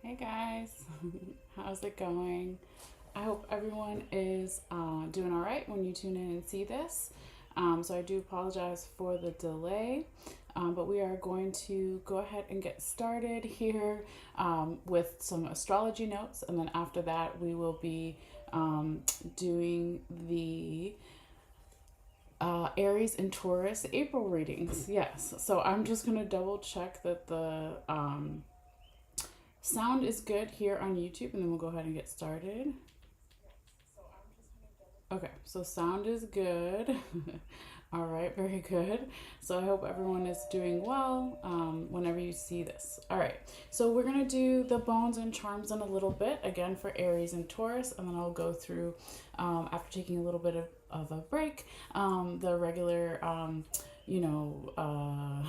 Hey guys, how's it going? I hope everyone is doing all right when you tune in and see this. So I do apologize for the delay, but we are going to go ahead and get started here with some astrology notes, and then after that we will be doing the Aries and Taurus April readings. Yes, so I'm just gonna double check that the sound is good here on YouTube, and then we'll go ahead and get started. Okay, so sound is good. All right, very good. So I hope everyone is doing well whenever you see this. All right, so we're gonna do the bones and charms in a little bit, again for Aries and Taurus, and then I'll go through, after taking a little bit of a break, the regular, you know,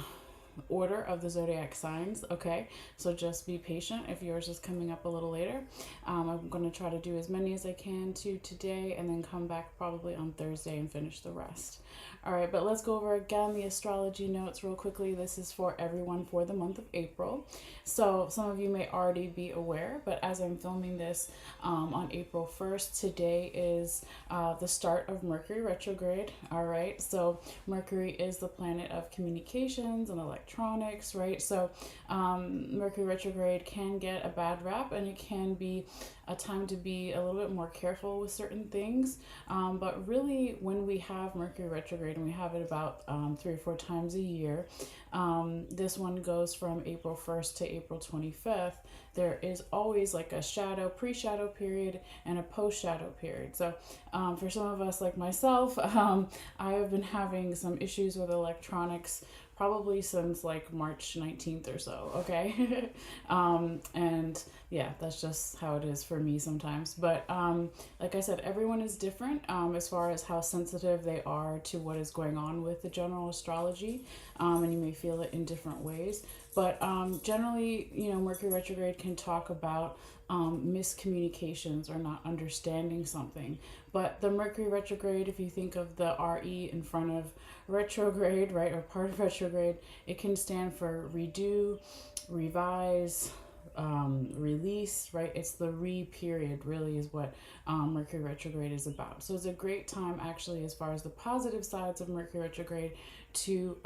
order of the zodiac signs. Okay, so just be patient if yours is coming up a little later. I'm going to try to do as many as I can today, and then come back probably on Thursday and finish the rest. All right, but let's go over again the astrology notes real quickly. This is for everyone for the month of April. So some of you may already be aware, but as I'm filming this on April 1st, today is the start of Mercury retrograde. All right, so Mercury is the planet of communications and electronics, right? So Mercury retrograde can get a bad rap, and it can be a time to be a little bit more careful with certain things. But really, when we have Mercury retrograde, and we have it about 3 or 4 times a year, this one goes from April 1st to April 25th. There is always like a pre-shadow period and a post-shadow period. So for some of us like myself, I have been having some issues with electronics probably since like March 19th or so, okay? And yeah, that's just how it is for me sometimes. But like I said, everyone is different as far as how sensitive they are to what is going on with the general astrology, and you may feel it in different ways. But generally, Mercury retrograde can talk about miscommunications or not understanding something. But the Mercury retrograde, if you think of the RE in front of retrograde, right, or part of retrograde, it can stand for redo, revise, release, right? It's the period, really, is what Mercury retrograde is about. So it's a great time, actually, as far as the positive sides of Mercury retrograde, to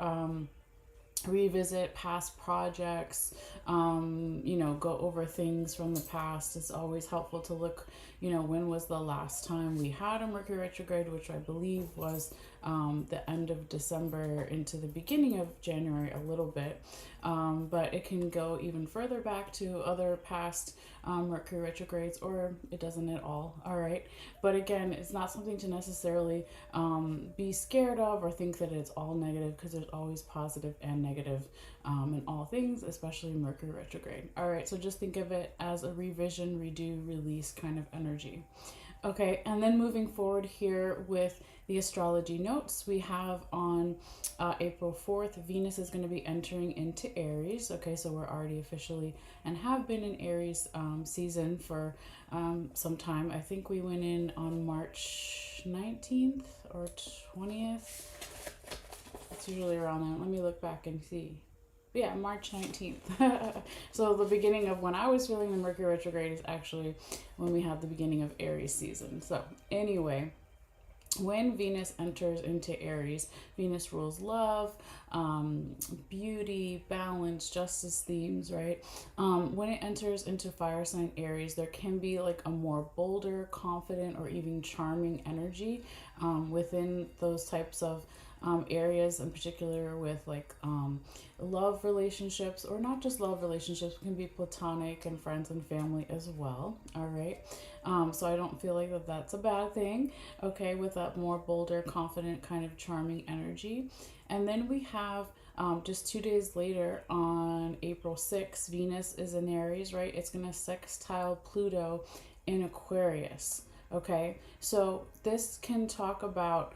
revisit past projects, go over things from the past. It's always helpful to look, when was the last time we had a Mercury retrograde, which I believe was the end of December into the beginning of January a little bit. But it can go even further back to other past Mercury retrogrades, or it doesn't at all. All right. But again, it's not something to necessarily be scared of or think that it's all negative, because there's always positive and negative in all things, especially Mercury retrograde. All right. So just think of it as a revision, redo, release kind of energy. Okay, and then moving forward here with the astrology notes, we have on April 4th, Venus is going to be entering into Aries. Okay, so we're already officially and have been in Aries season for some time. I think we went in on March 19th or 20th. It's usually around then. Let me look back and see. Yeah, March 19th. So the beginning of when I was feeling the Mercury retrograde is actually when we had the beginning of Aries season. So anyway, when Venus enters into Aries, Venus rules love, beauty, balance, justice themes, right? When it enters into fire sign Aries, there can be like a more bolder, confident, or even charming energy within those types of areas, in particular with like love relationships, or not just love relationships, can be platonic and friends and family as well. All right. So I don't feel like that's a bad thing. Okay, with that more bolder, confident, kind of charming energy. And then we have just 2 days later, on April 6th, Venus is in Aries, right? It's going to sextile Pluto in Aquarius. Okay, so this can talk about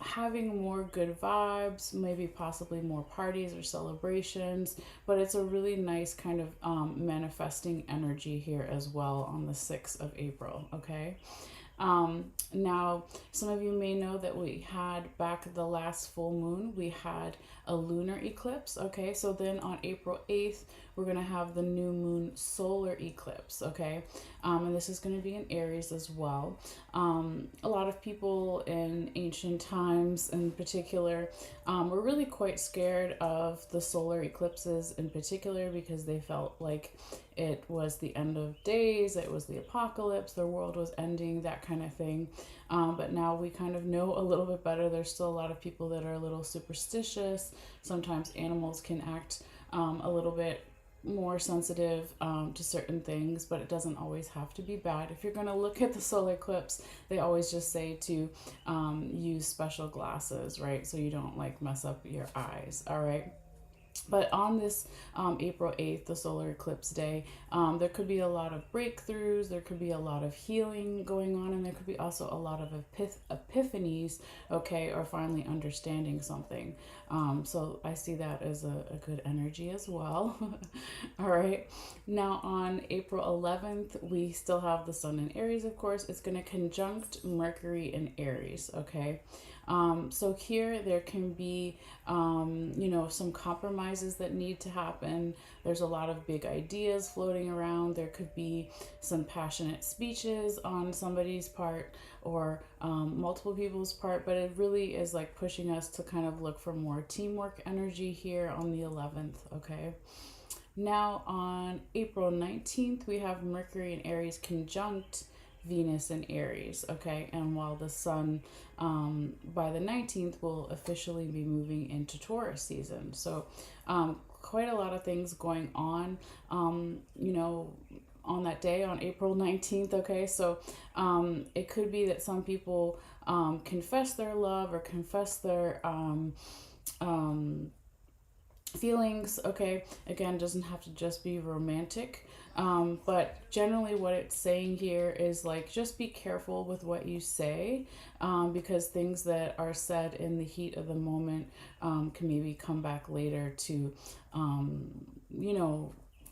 having more good vibes, maybe possibly more parties or celebrations, but it's a really nice kind of manifesting energy here as well on the 6th of April. Okay. Now, some of you may know that we had back the last full moon, we had a lunar eclipse. Okay, so then on April 8th, we're going to have the new moon solar eclipse, okay? And this is going to be in Aries as well. A lot of people in ancient times in particular were really quite scared of the solar eclipses in particular because they felt like it was the end of days, it was the apocalypse, the world was ending, that kind of thing. But now we kind of know a little bit better. There's still a lot of people that are a little superstitious. Sometimes animals can act a little bit more sensitive to certain things, but it doesn't always have to be bad. If you're going to look at the solar eclipse, they always just say to use special glasses, right? So you don't like mess up your eyes, all right? But on this April 8th, the solar eclipse day, there could be a lot of breakthroughs, there could be a lot of healing going on, and there could be also a lot of epiphanies, okay, or finally understanding something. So I see that as a good energy as well. All right. Now on April 11th, we still have the sun in Aries, of course. It's going to conjunct Mercury in Aries, okay? So here there can be, some compromises that need to happen. There's a lot of big ideas floating around. There could be some passionate speeches on somebody's part or multiple people's part, but it really is like pushing us to kind of look for more teamwork energy here on the 11th, okay? Now on April 19th, we have Mercury in Aries conjunct Venus in Aries, okay? And while the sun by the 19th will officially be moving into Taurus season. So quite a lot of things going on, on that day, on April 19th, okay? So it could be that some people confess their love or confess their feelings, okay? Again, doesn't have to just be romantic. But generally what it's saying here is like, just be careful with what you say, because things that are said in the heat of the moment can maybe come back later to,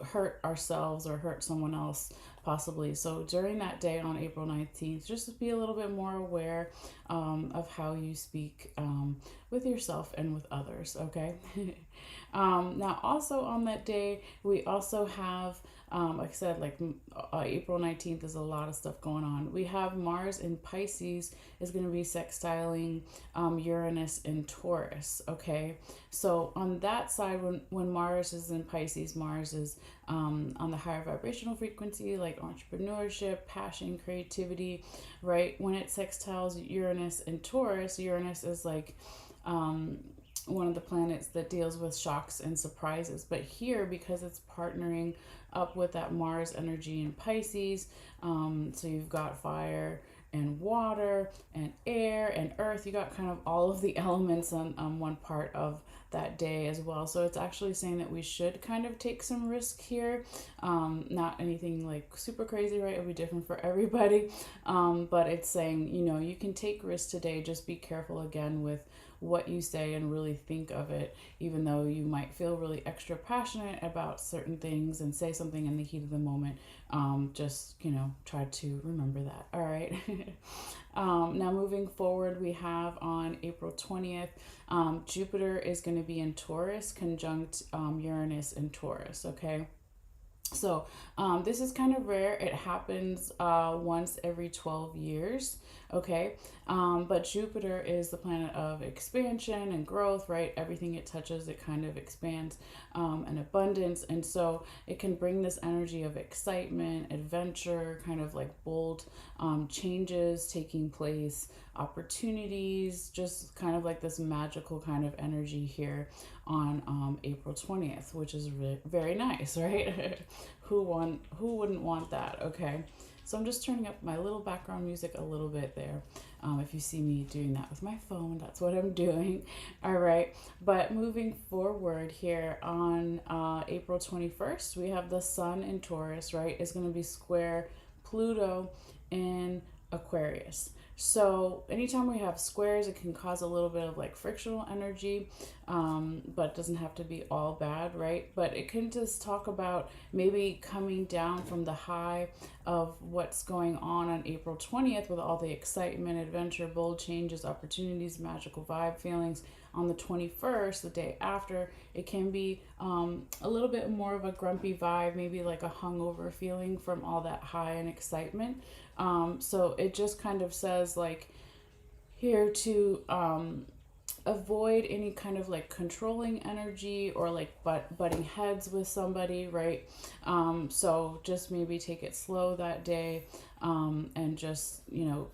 hurt ourselves or hurt someone else possibly. So during that day on April 19th, just be a little bit more aware of how you speak with yourself and with others, okay? Now also on that day, we also have, like I said, April 19th is a lot of stuff going on. We have Mars in Pisces is going to be sextiling Uranus in Taurus, okay? So on that side, when Mars is in Pisces, Mars is on the higher vibrational frequency, like entrepreneurship, passion, creativity, right? When it sextiles Uranus in Taurus, Uranus is like one of the planets that deals with shocks and surprises. But here, because it's partnering up with that Mars energy in Pisces, so you've got fire and water and air and earth, you got kind of all of the elements on one part of that day as well. So it's actually saying that we should kind of take some risk here. Not anything like super crazy, right? It'll be different for everybody. But it's saying, you can take risks today. Just be careful again with what you say and really think of it, even though you might feel really extra passionate about certain things and say something in the heat of the moment. Just, try to remember that. All right. Now moving forward, we have on April 20th, Jupiter is going to be in Taurus conjunct Uranus in Taurus, okay? So this is kind of rare. It happens once every 12 years, okay? But Jupiter is the planet of expansion and growth, right? Everything it touches, it kind of expands and abundance. And so it can bring this energy of excitement, adventure, kind of like bold changes taking place, opportunities, just kind of like this magical kind of energy here on April 20th, which is very nice, right? Who wouldn't want that? Okay. So I'm just turning up my little background music a little bit there. If you see me doing that with my phone, that's what I'm doing. All right. But moving forward here on April 21st, we have the sun in Taurus, right? It's going to be square Pluto in Aquarius. So anytime we have squares, it can cause a little bit of like frictional energy, but it doesn't have to be all bad, right? But it can just talk about maybe coming down from the high of what's going on April 20th with all the excitement, adventure, bold changes, opportunities, magical vibe, feelings, on the 21st, the day after, it can be a little bit more of a grumpy vibe, maybe like a hungover feeling from all that high and excitement. So it just kind of says like here to avoid any kind of like controlling energy or like butting heads with somebody, right? So just maybe take it slow that day, and just,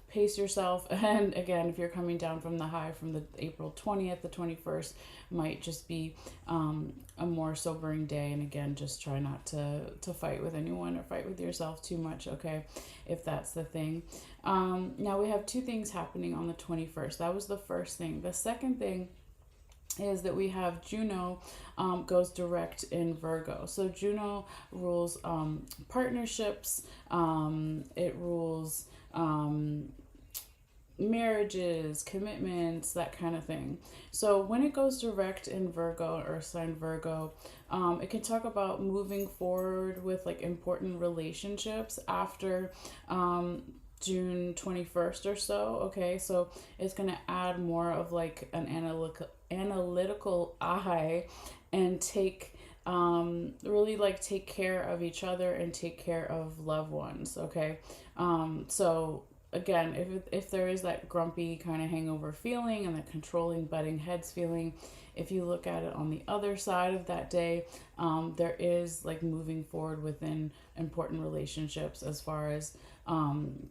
pace yourself. And again, if you're coming down from the high from the April 20th, the 21st might just be a more sobering day. And again, just try not to fight with anyone or fight with yourself too much, okay, if that's the thing. Now we have two things happening on the 21st. That was the first thing. The second thing is that we have Juno goes direct in Virgo. So Juno rules partnerships, it rules marriages, commitments, that kind of thing. So when it goes direct in Virgo or sign Virgo, it can talk about moving forward with like important relationships after June 21st or so. Okay, so it's going to add more of like an analytical eye and take really like take care of each other and take care of loved ones. Okay, so again, if there is that grumpy kind of hangover feeling and the controlling butting heads feeling, if you look at it on the other side of that day, there is like moving forward within important relationships as far as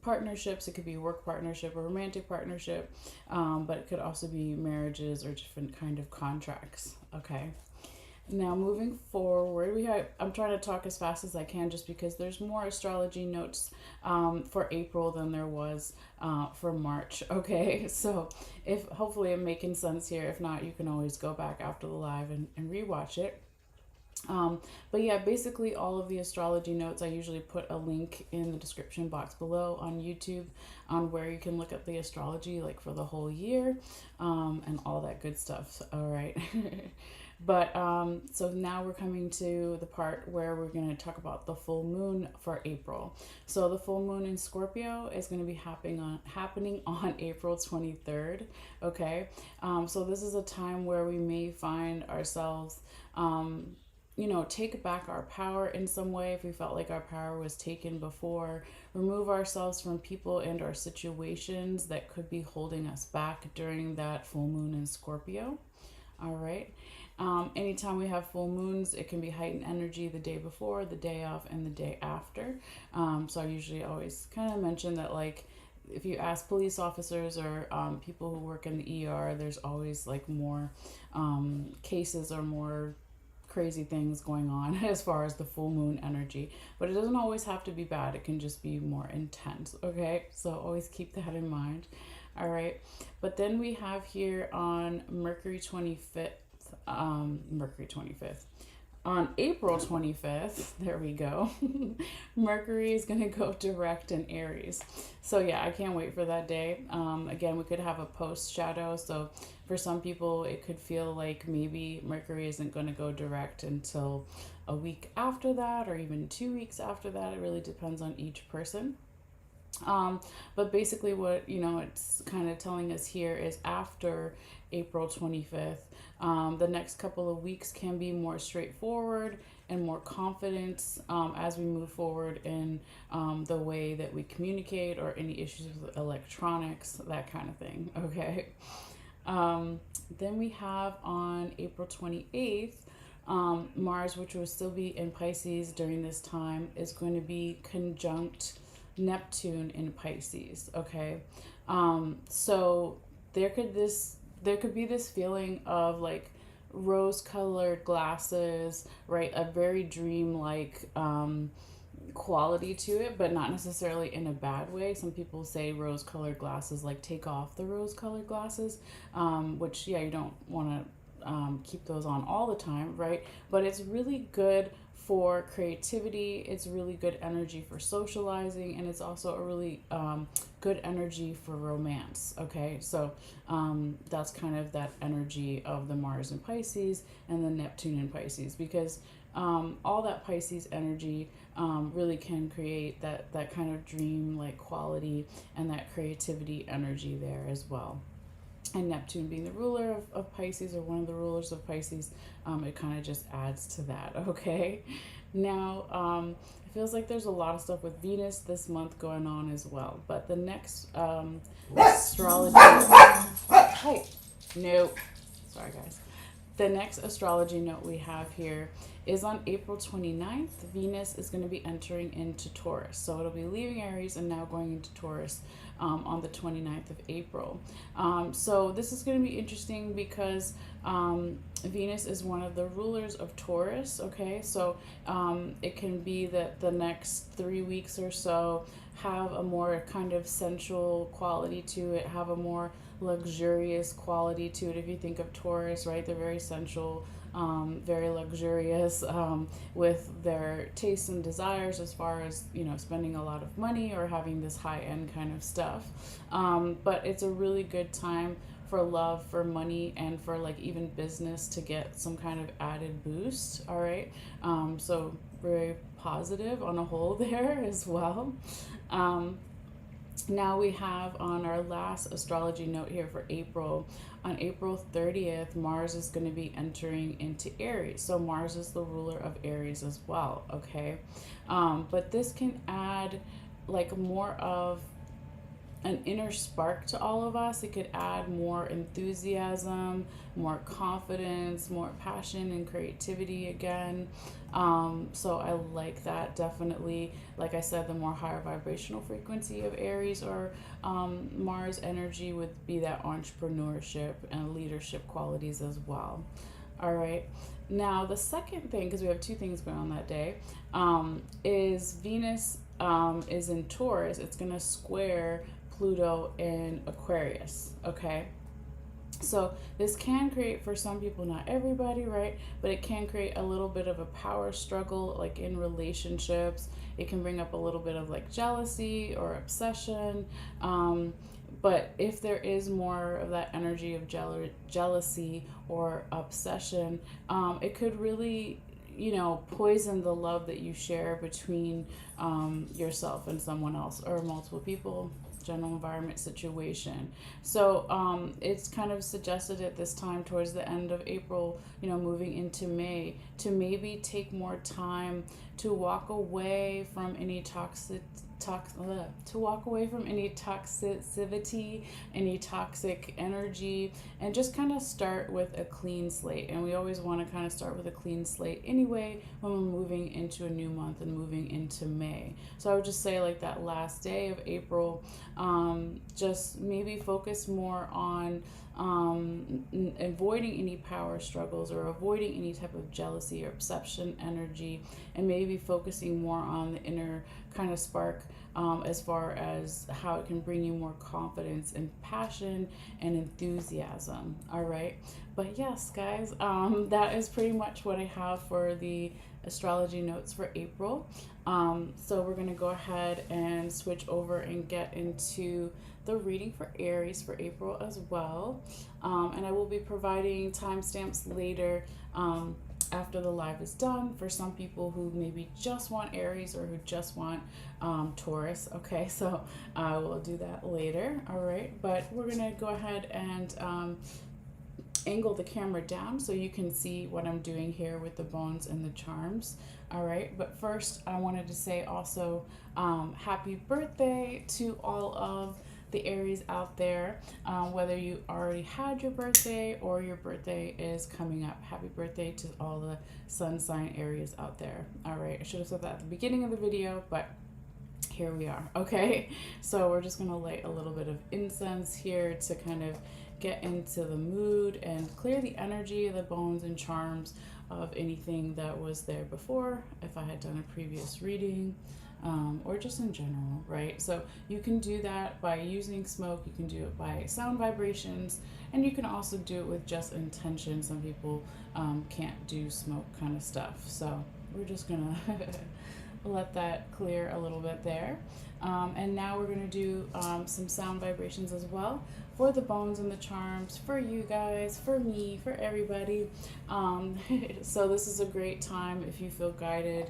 partnerships. It could be a work partnership or romantic partnership, but it could also be marriages or different kind of contracts. Okay. Now moving forward, I'm trying to talk as fast as I can just because there's more astrology notes for April than there was for March. Okay, so if hopefully I'm making sense here. If not, you can always go back after the live and rewatch it. But yeah, basically all of the astrology notes, I usually put a link in the description box below on YouTube on where you can look at the astrology like for the whole year, and all that good stuff. All right. But so now we're coming to the part where we're going to talk about the full moon for April. So the full moon in Scorpio is going to be happening on April 23rd. Okay, so this is a time where we may find ourselves take back our power in some way if we felt like our power was taken before, remove ourselves from people and our situations that could be holding us back during that full moon in Scorpio. All right. Anytime we have full moons, it can be heightened energy the day before, the day of, and the day after. So I usually always kind of mention that, like, if you ask police officers or people who work in the ER, there's always like more cases or more crazy things going on as far as the full moon energy, but it doesn't always have to be bad. It can just be more intense. Okay, so always keep that in mind. All right, but then we have here on Mercury 25th, on April 25th, there we go. Mercury is going to go direct in Aries. So yeah, I can't wait for that day. Again, we could have a post shadow. So for some people, it could feel like maybe Mercury isn't going to go direct until a week after that, or even 2 weeks after that. It really depends on each person. But basically what, it's kind of telling us here is after April 25th, the next couple of weeks can be more straightforward and more confidence as we move forward in the way that we communicate or any issues with electronics, that kind of thing. Okay. Then we have on April 28th, Mars, which will still be in Pisces during this time, is going to be conjunct Neptune in Pisces. Okay, so there could be this feeling of like rose-colored glasses, right? A very dream-like quality to it, but not necessarily in a bad way. Some people say rose-colored glasses, like take off the rose-colored glasses, which yeah, you don't want to keep those on all the time, right? But it's really good for creativity. It's really good energy for socializing, and it's also a really good energy for romance. Okay, so that's kind of that energy of the Mars in Pisces and the Neptune in Pisces, because all that Pisces energy really can create that kind of dream like quality and that creativity energy there as well. and Neptune being the ruler of Pisces, or one of the rulers of Pisces, it kind of just adds to that, okay? Now, it feels like there's a lot of stuff with Venus this month going on as well, but the next astrology... Hey, no. Sorry, guys. The next astrology note we have here is on April 29th. Venus is going to be entering into Taurus. So it'll be leaving Aries and now going into Taurus on the 29th of April. So this is going to be interesting because Venus is one of the rulers of Taurus, okay? So it can be that the next 3 weeks or so have a more kind of sensual quality to it, have a more luxurious quality to it. If you think of Taurus, right, they're very sensual, very luxurious, with their tastes and desires as far as, you know, spending a lot of money or having this high-end kind of stuff. But it's a really good time for love, for money, and for like even business to get some kind of added boost. All right, so very positive on a whole there as well. Now we have on our last astrology note here for April, on April 30th, Mars is going to be entering into Aries. So Mars is the ruler of Aries as well, okay? But this can add like more of an inner spark to all of us. It could add more enthusiasm, more confidence, more passion and creativity again. So I like that, definitely. Like I said, the more higher vibrational frequency of Aries or Mars energy would be that entrepreneurship and leadership qualities as well. All right. Now the second thing, because we have two things going on that day, is Venus is in Taurus. It's going to square Pluto in Aquarius, okay? So this can create, for some people, not everybody, right? But it can create a little bit of a power struggle, like in relationships. It can bring up a little bit of like jealousy or obsession. But if there is more of that energy of jealousy or obsession, it could really, you know, poison the love that you share between yourself and someone else or multiple people, general environment situation. So it's kind of suggested at this time towards the end of April, you know, moving into May, to maybe take more time to walk away from any toxicity, any toxic energy, and just kind of start with a clean slate. And we always want to kind of start with a clean slate anyway when we're moving into a new month and moving into May. So I would just say, like, that last day of April, just maybe focus more on avoiding any power struggles or avoiding any type of jealousy or obsession energy, and maybe focusing more on the inner kind of spark, as far as how it can bring you more confidence and passion and enthusiasm. All right. But yes, guys, that is pretty much what I have for the astrology notes for April. So we're going to go ahead and switch over and get into the reading for Aries for April as well. And I will be providing timestamps later, after the live is done, for some people who maybe just want Aries or who just want Taurus. Okay, so I will do that later. All right, but we're gonna go ahead and angle the camera down so you can see what I'm doing here with the bones and the charms. All right, but first I wanted to say also happy birthday to all of the Aries out there, whether you already had your birthday or your birthday is coming up. Happy birthday to all the sun sign Aries out there. All right, I should have said that at the beginning of the video, but here we are. Okay, so we're just gonna light a little bit of incense here to kind of get into the mood and clear the energy of the bones and charms of anything that was there before, if I had done a previous reading. Or just in general, right? So you can do that by using smoke, you can do it by sound vibrations, and you can also do it with just intention. Some people can't do smoke kind of stuff. So we're just gonna let that clear a little bit there. And now we're gonna do some sound vibrations as well for the bones and the charms, for you guys, for me, for everybody. So this is a great time if you feel guided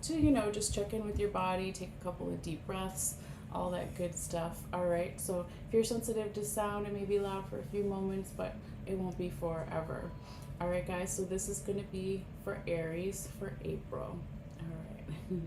to, you know, just check in with your body, take a couple of deep breaths, all that good stuff. All right, so if you're sensitive to sound, it may be loud for a few moments, but it won't be forever. All right, guys, so this is going to be for Aries for April. All right.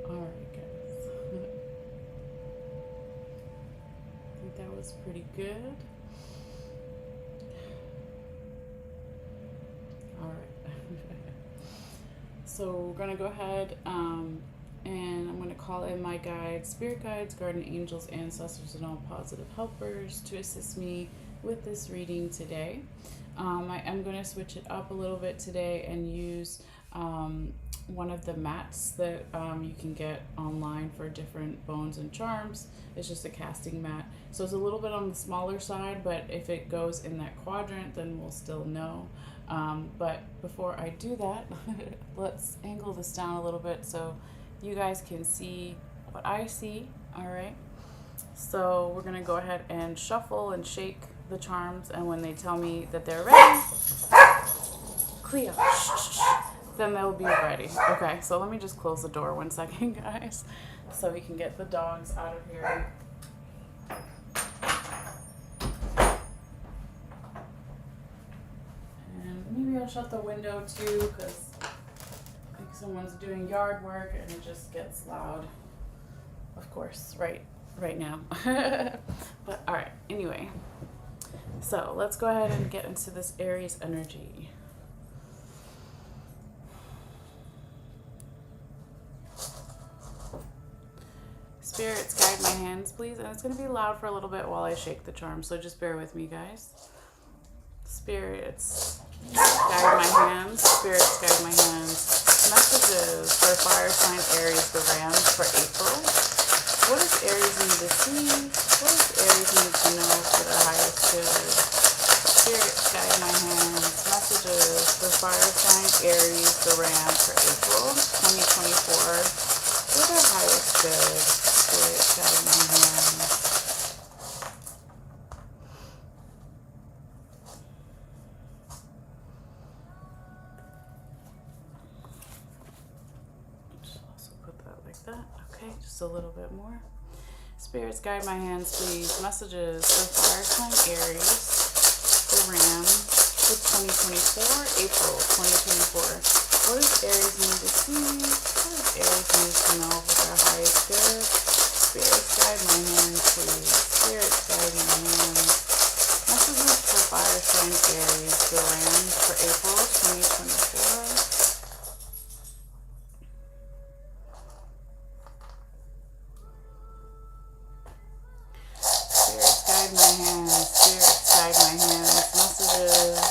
All right, guys. I think that was pretty good. All right. So we're going to go ahead and I'm going to call in my guides, spirit guides, guardian angels, ancestors, and all positive helpers to assist me with this reading today. I am going to switch it up a little bit today and use one of the mats that you can get online for different bones and charms. It's just a casting mat. So it's a little bit on the smaller side, but if it goes in that quadrant, then we'll still know. But before I do that, let's angle this down a little bit so you guys can see what I see. All right. So we're going to go ahead and shuffle and shake the charms, and when they tell me that they're ready, Cleo, then they'll be ready. Okay, so let me just close the door 1 second, guys, so we can get the dogs out of here. And maybe I'll shut the window too, because I think someone's doing yard work and it just gets loud. Of course, right now. But all right, anyway. So let's go ahead and get into this Aries energy. Spirits, guide my hands, please. And it's going to be loud for a little bit while I shake the charm, so just bear with me, guys. Spirits, guide my hands. Spirits, guide my hands. Messages for fire sign Aries, the Ram, for April. What does Aries need to see? What does Aries need to know for their highest good? Spirit, guide my hands. Messages for fire sign Aries, the Ram, for April 2024. For their highest good. Spirit, guide my hands. Just also put that like that. Okay, just a little bit more. Spirits, guide my hands, please. Messages for fire sign Aries, the Ram, for 2024, April 2024. What does Aries need to see? What does Aries need to know for their highest good? Spirits, guide my hands, please. Spirits, guide my hands. Messages for fire sign Aries, the Ram, for April 2024. My hands, spirits, guide my hands. Messages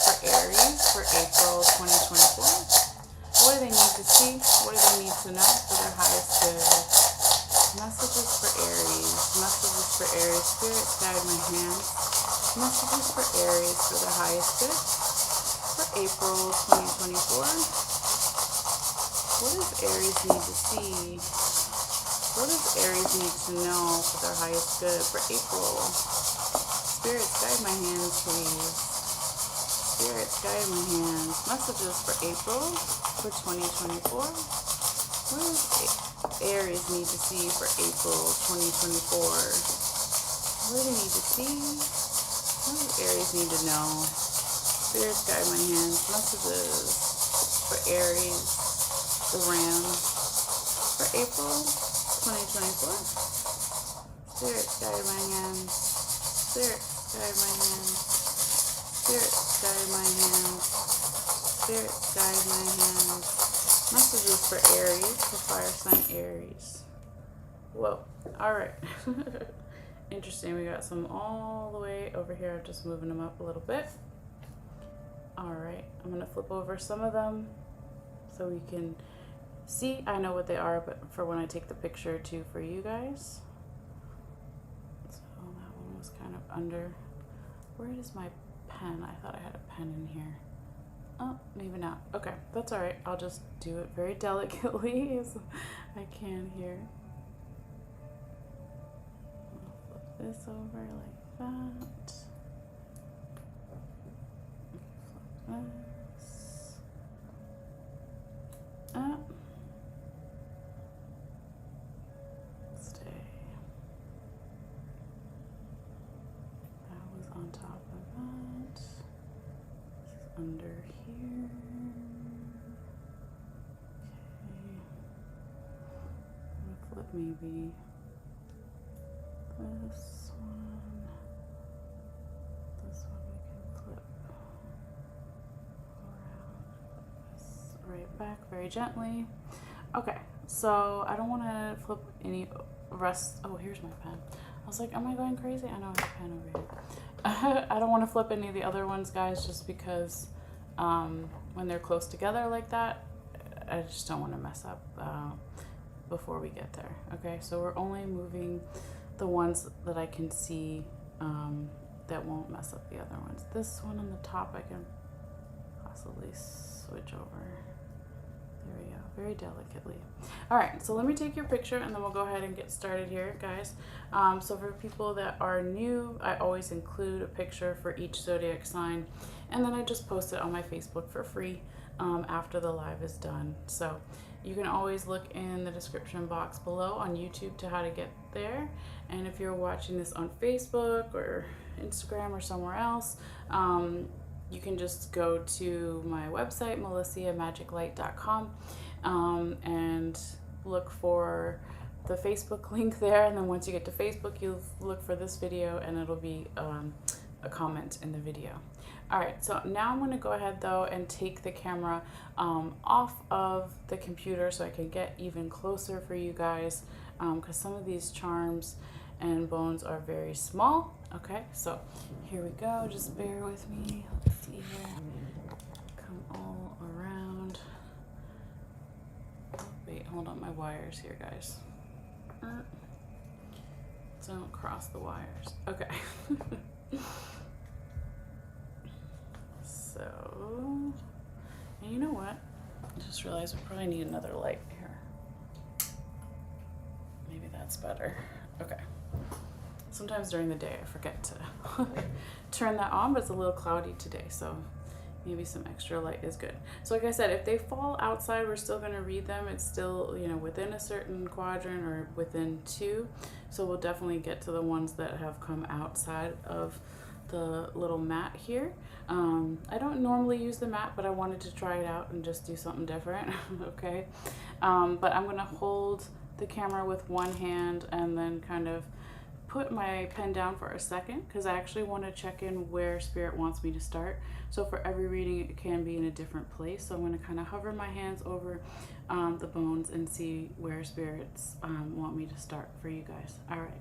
for Aries for April 2024. What do they need to see? What do they need to know for their highest good? Messages for Aries. Messages for Aries. Spirits, guide my hands. Messages for Aries for their highest good for April 2024. What does Aries need to see? What does Aries need to know for their highest good for April? Spirits, guide my hands, please. Spirits, guide my hands. Messages for April for 2024. What does Aries need to see for April 2024? What do they need to see? What does Aries need to know? Spirits, guide my hands. Messages for Aries, the Ram, for April 2024. Spirits, guide my hands. Spirits, guide my hands. Spirits, guide my hands. Spirits, guide my hands. Messages for Aries, for fire sign Aries. Whoa. Alright. Interesting. We got some all the way over here. I'm just moving them up a little bit. All right, I'm gonna flip over some of them so we can see. I know what they are, but for when I take the picture too for you guys. So that one was kind of under. Where is my pen? I thought I had a pen in here. Oh, maybe not. Okay, that's all right. I'll just do it very delicately as I can here. I'll flip this over like that. Flip this up. Stay. That was on top of that. This is under here. Okay. I'm gonna flip maybe this one. This one we can flip around. This right back very gently. Okay, so I don't want to flip any rest. Oh, here's my pen. I was like, am I going crazy? I know I have a pen over here. I don't want to flip any of the other ones, guys, just because when they're close together like that, I just don't want to mess up before we get there. Okay, so we're only moving the ones that I can see that won't mess up the other ones. This one on the top I can possibly switch over. There we go, very delicately. All right, so let me take your picture and then we'll go ahead and get started here, guys. So for people that are new, I always include a picture for each zodiac sign, and then I just post it on my Facebook for free after the live is done. So you can always look in the description box below on YouTube to how to get there. And if you're watching this on Facebook or Instagram or somewhere else, you can just go to my website, MalesseaMagicLight.com, and look for the Facebook link there. And then once you get to Facebook, you'll look for this video and it'll be a comment in the video. All right, so now I'm gonna go ahead though and take the camera off of the computer so I can get even closer for you guys, because some of these charms and bones are very small. Okay, so here we go, just bear with me. Let's see here, come all around. Wait, hold on, my wires here, guys. Don't cross the wires. Okay. So, and you know what? I just realized we probably need another light here. Maybe that's better. Okay. Sometimes during the day I forget to turn that on, but it's a little cloudy today, so maybe some extra light is good. So like I said, if they fall outside, we're still gonna read them. It's still, you know, within a certain quadrant or within two. So we'll definitely get to the ones that have come outside of the little mat here. I don't normally use the mat, but I wanted to try it out and just do something different. Okay. But I'm gonna hold the camera with one hand and then kind of put my pen down for a second, because I actually want to check in where Spirit wants me to start. So for every reading, it can be in a different place. So I'm going to kind of hover my hands over the bones and see where Spirits want me to start for you guys. All right.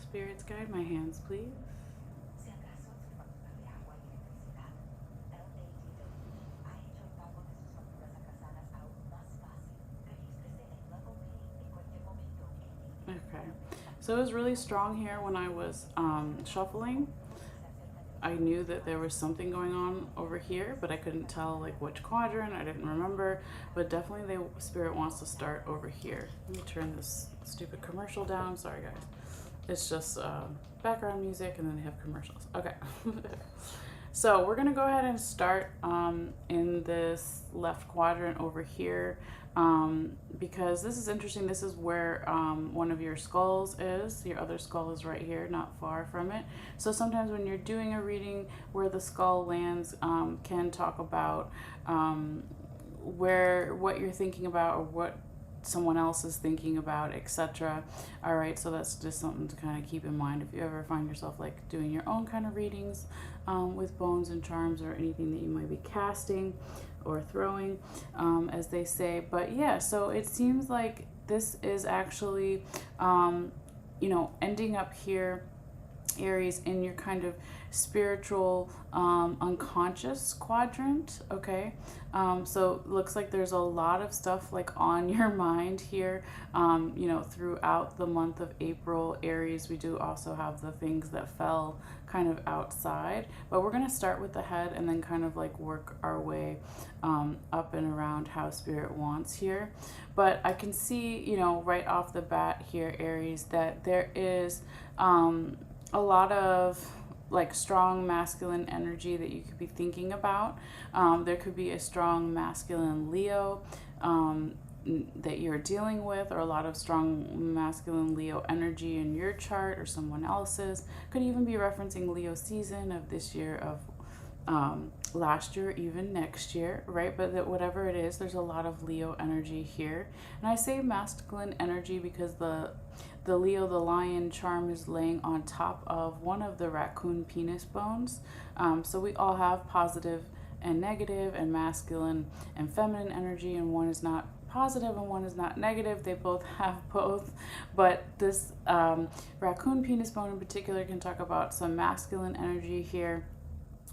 Spirits, guide my hands, please. Okay, so it was really strong here when I was shuffling. I knew that there was something going on over here, but I couldn't tell like which quadrant. I didn't remember, but definitely the Spirit wants to start over here. Let me turn this stupid commercial down. Sorry guys, it's just background music and then they have commercials. Okay. So we're gonna go ahead and start in this left quadrant over here, because this is interesting. This is where one of your skulls is. Your other skull is right here, not far from it. So sometimes when you're doing a reading, where the skull lands can talk about what you're thinking about or what someone else is thinking about, etc. All right, so that's just something to kind of keep in mind if you ever find yourself like doing your own kind of readings with bones and charms or anything that you might be casting or throwing, as they say. But yeah, so it seems like this is actually you know, ending up here Aries, in your kind of spiritual unconscious quadrant. Okay, so looks like there's a lot of stuff like on your mind here, you know, throughout the month of April. Aries, we do also have the things that fell kind of outside, but we're going to start with the head and then kind of like work our way up and around how spirit wants here. But I can see, you know, right off the bat here, Aries, that there is a lot of like strong masculine energy that you could be thinking about. There could be a strong masculine Leo that you're dealing with, or a lot of strong masculine Leo energy in your chart or someone else's. Could even be referencing Leo season of this year, of last year, even next year, right? But that whatever it is, there's a lot of Leo energy here. And I say masculine energy because the Leo, the lion charm, is laying on top of one of the raccoon penis bones. So we all have positive and negative, and masculine and feminine energy, and one is not positive and one is not negative. They both have both. But this raccoon penis bone in particular can talk about some masculine energy here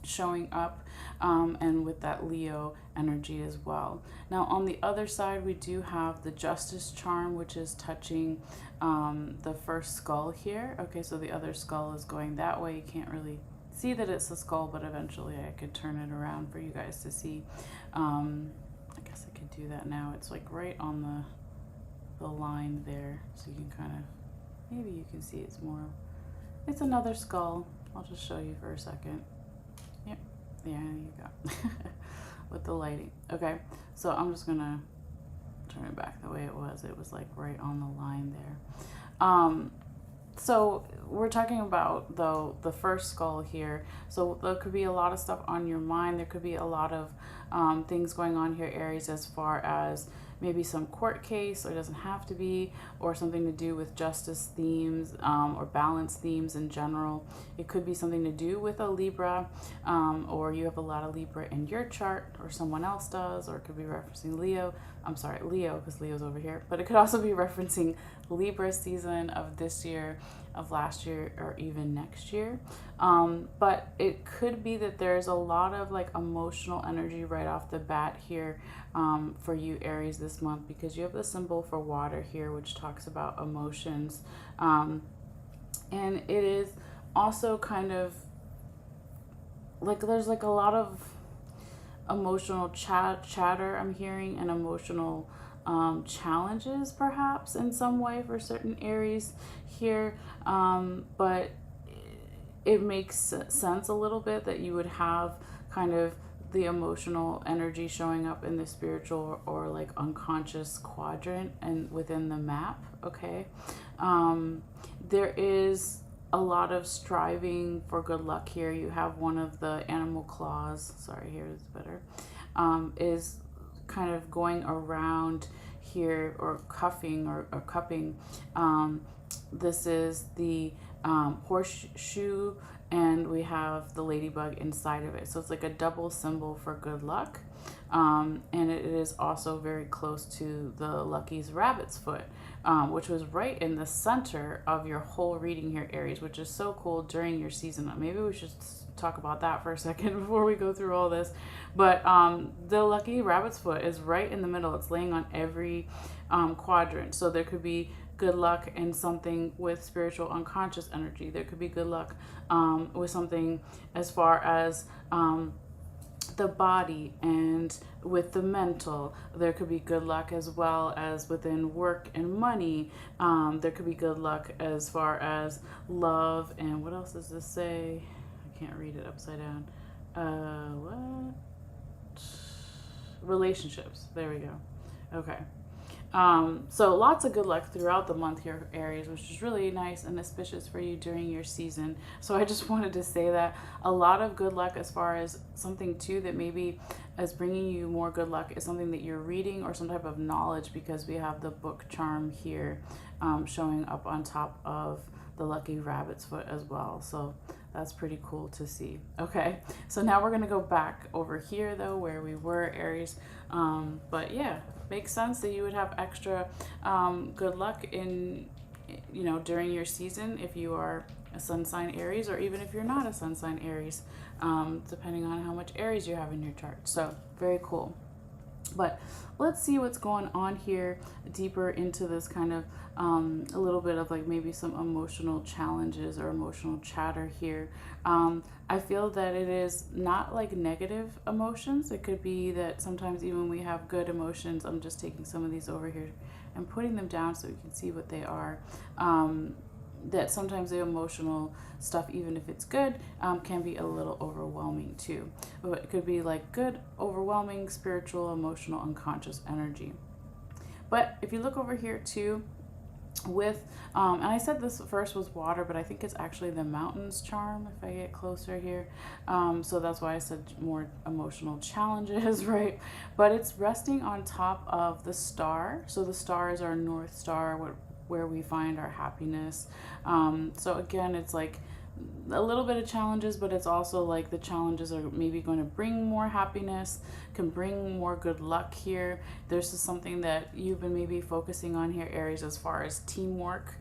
showing up, and with that Leo energy as well. Now on the other side, we do have the justice charm, which is touching the first skull here. Okay, so the other skull is going that way. You can't really see that it's a skull, but eventually I could turn it around for you guys to see. I guess I could do that now. It's like right on the line there, so you can kind of, maybe you can see it's more, it's another skull. I'll just show you for a second. Yep, yeah, there you go. With the lighting. Okay, so I'm just gonna turn it back the way it was. It was like right on the line there. So we're talking about, though, the first skull here. So there could be a lot of stuff on your mind. There could be a lot of things going on here, Aries, as far as maybe some court case, or it doesn't have to be, or something to do with justice themes, or balance themes in general. It could be something to do with a Libra, or you have a lot of Libra in your chart, or someone else does, or it could be referencing Leo. I'm sorry, Leo, because Leo's over here. But it could also be referencing Libra season of this year, of last year, or even next year. But it could be that there's a lot of like emotional energy right off the bat here for you, Aries, this month, because you have the symbol for water here, which talks about emotions. And it is also kind of like there's like a lot of emotional chatter I'm hearing, and emotional challenges perhaps in some way for certain Aries here, but it makes sense a little bit that you would have kind of the emotional energy showing up in the spiritual or like unconscious quadrant and within the map. Okay, there is a lot of striving for good luck here. You have one of the animal claws, sorry, here is better, is kind of going around here, or cuffing, or cupping. This is the horseshoe, and we have the ladybug inside of it. So it's like a double symbol for good luck. And it is also very close to the Lucky's rabbit's foot, which was right in the center of your whole reading here, Aries, which is so cool during your season. Maybe we should talk about that for a second before we go through all this. But the Lucky rabbit's foot is right in the middle. It's laying on every quadrant. So there could be good luck in something with spiritual unconscious energy. There could be good luck with something as far as the body and with the mental. There could be good luck as well as within work and money. There could be good luck as far as love, and what else does this say? I can't read it upside down. What? Relationships. There we go. Okay. So lots of good luck throughout the month here, Aries, which is really nice and auspicious for you during your season. So I just wanted to say that a lot of good luck as far as something too that maybe is bringing you more good luck is something that you're reading, or some type of knowledge, because we have the book charm here showing up on top of the Lucky Rabbit's foot as well. So that's pretty cool to see. Okay, so now we're gonna go back over here though, where we were, Aries. But yeah, makes sense that you would have extra good luck in, you know, during your season, if you are a sun sign Aries, or even if you're not a sun sign Aries, depending on how much Aries you have in your chart. So very cool. But let's see what's going on here deeper into this kind of a little bit of like maybe some emotional challenges or emotional chatter here. I feel that it is not like negative emotions. It could be that sometimes even when we have good emotions, I'm just taking some of these over here and putting them down so you can see what they are. That sometimes the emotional stuff, even if it's good, can be a little overwhelming too. But it could be like good, overwhelming, spiritual, emotional, unconscious energy. But if you look over here too, with, and I said this first was water, but I think it's actually the mountains charm if I get closer here. So that's why I said more emotional challenges, right? But it's resting on top of the star. So the star is our North Star, where we find our happiness. So again, it's like a little bit of challenges, but it's also like the challenges are maybe going to bring more happiness, can bring more good luck here. There's just something that you've been maybe focusing on here, Aries, as far as teamwork,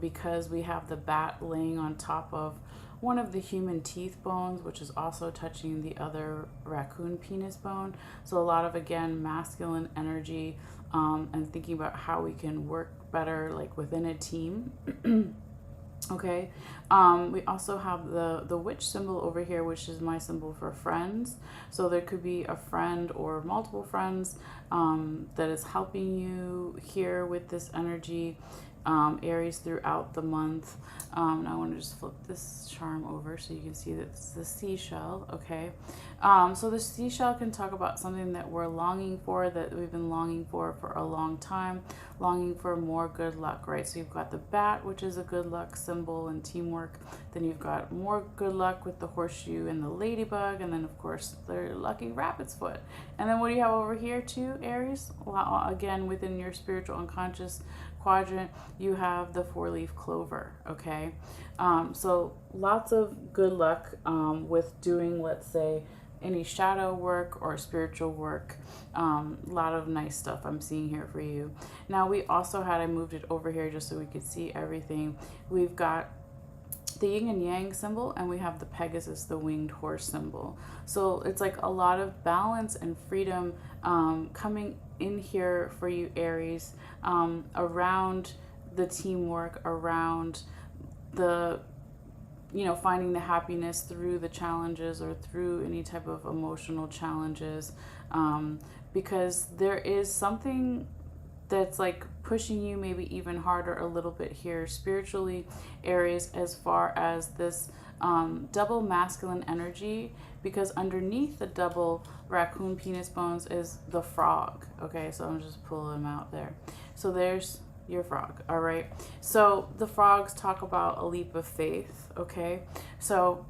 because we have the bat laying on top of one of the human teeth bones, which is also touching the other raccoon penis bone. So a lot of, again, masculine energy, and thinking about how we can work better like within a team. Okay. We also have the witch symbol over here, which is my symbol for friends. So there could be a friend or multiple friends that is helping you here with this energy, Aries, throughout the month. And I want to just flip this charm over so you can see that it's the seashell. Okay. So the seashell can talk about something that we're longing for, that we've been longing for a long time, longing for more good luck, right? So you've got the bat, which is a good luck symbol and teamwork. Then you've got more good luck with the horseshoe and the ladybug. And then, of course, the lucky rabbit's foot. And then what do you have over here too, Aries? Well, again, within your spiritual unconscious quadrant, you have the 4-leaf clover. Okay. So lots of good luck with doing, let's say, any shadow work or spiritual work. A lot of nice stuff I'm seeing here for you. Now we also had, I moved it over here just so we could see everything. We've got the yin and yang symbol, and we have the Pegasus, the winged horse symbol. So it's like a lot of balance and freedom coming in here for you, Aries, around the teamwork, around the, you know, finding the happiness through the challenges or through any type of emotional challenges, because there is something that's like pushing you maybe even harder a little bit here spiritually, Aries, as far as this double masculine energy, because underneath the double raccoon penis bones is the frog. Okay, so I'm just pulling them out there. So there's your frog. All right, so the frogs talk about a leap of faith. Okay, so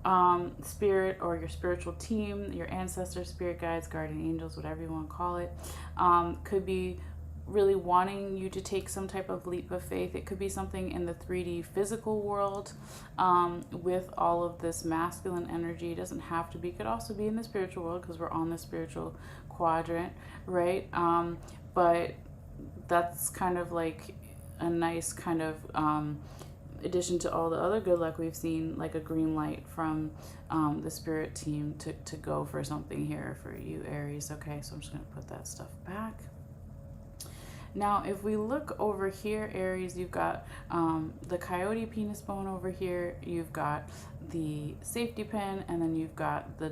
spirit or your spiritual team, your ancestors, spirit guides, guardian angels, whatever you want to call it, could be really wanting you to take some type of leap of faith. It could be something in the 3D physical world, with all of this masculine energy. It doesn't have to be, it could also be in the spiritual world because we're on the spiritual quadrant, right? But that's kind of like a nice kind of addition to all the other good luck we've seen, like a green light from the spirit team to go for something here for you, Aries. Okay, so I'm just going to put that stuff back. Now, if we look over here, Aries, you've got the coyote penis bone over here, you've got the safety pin, and then you've got the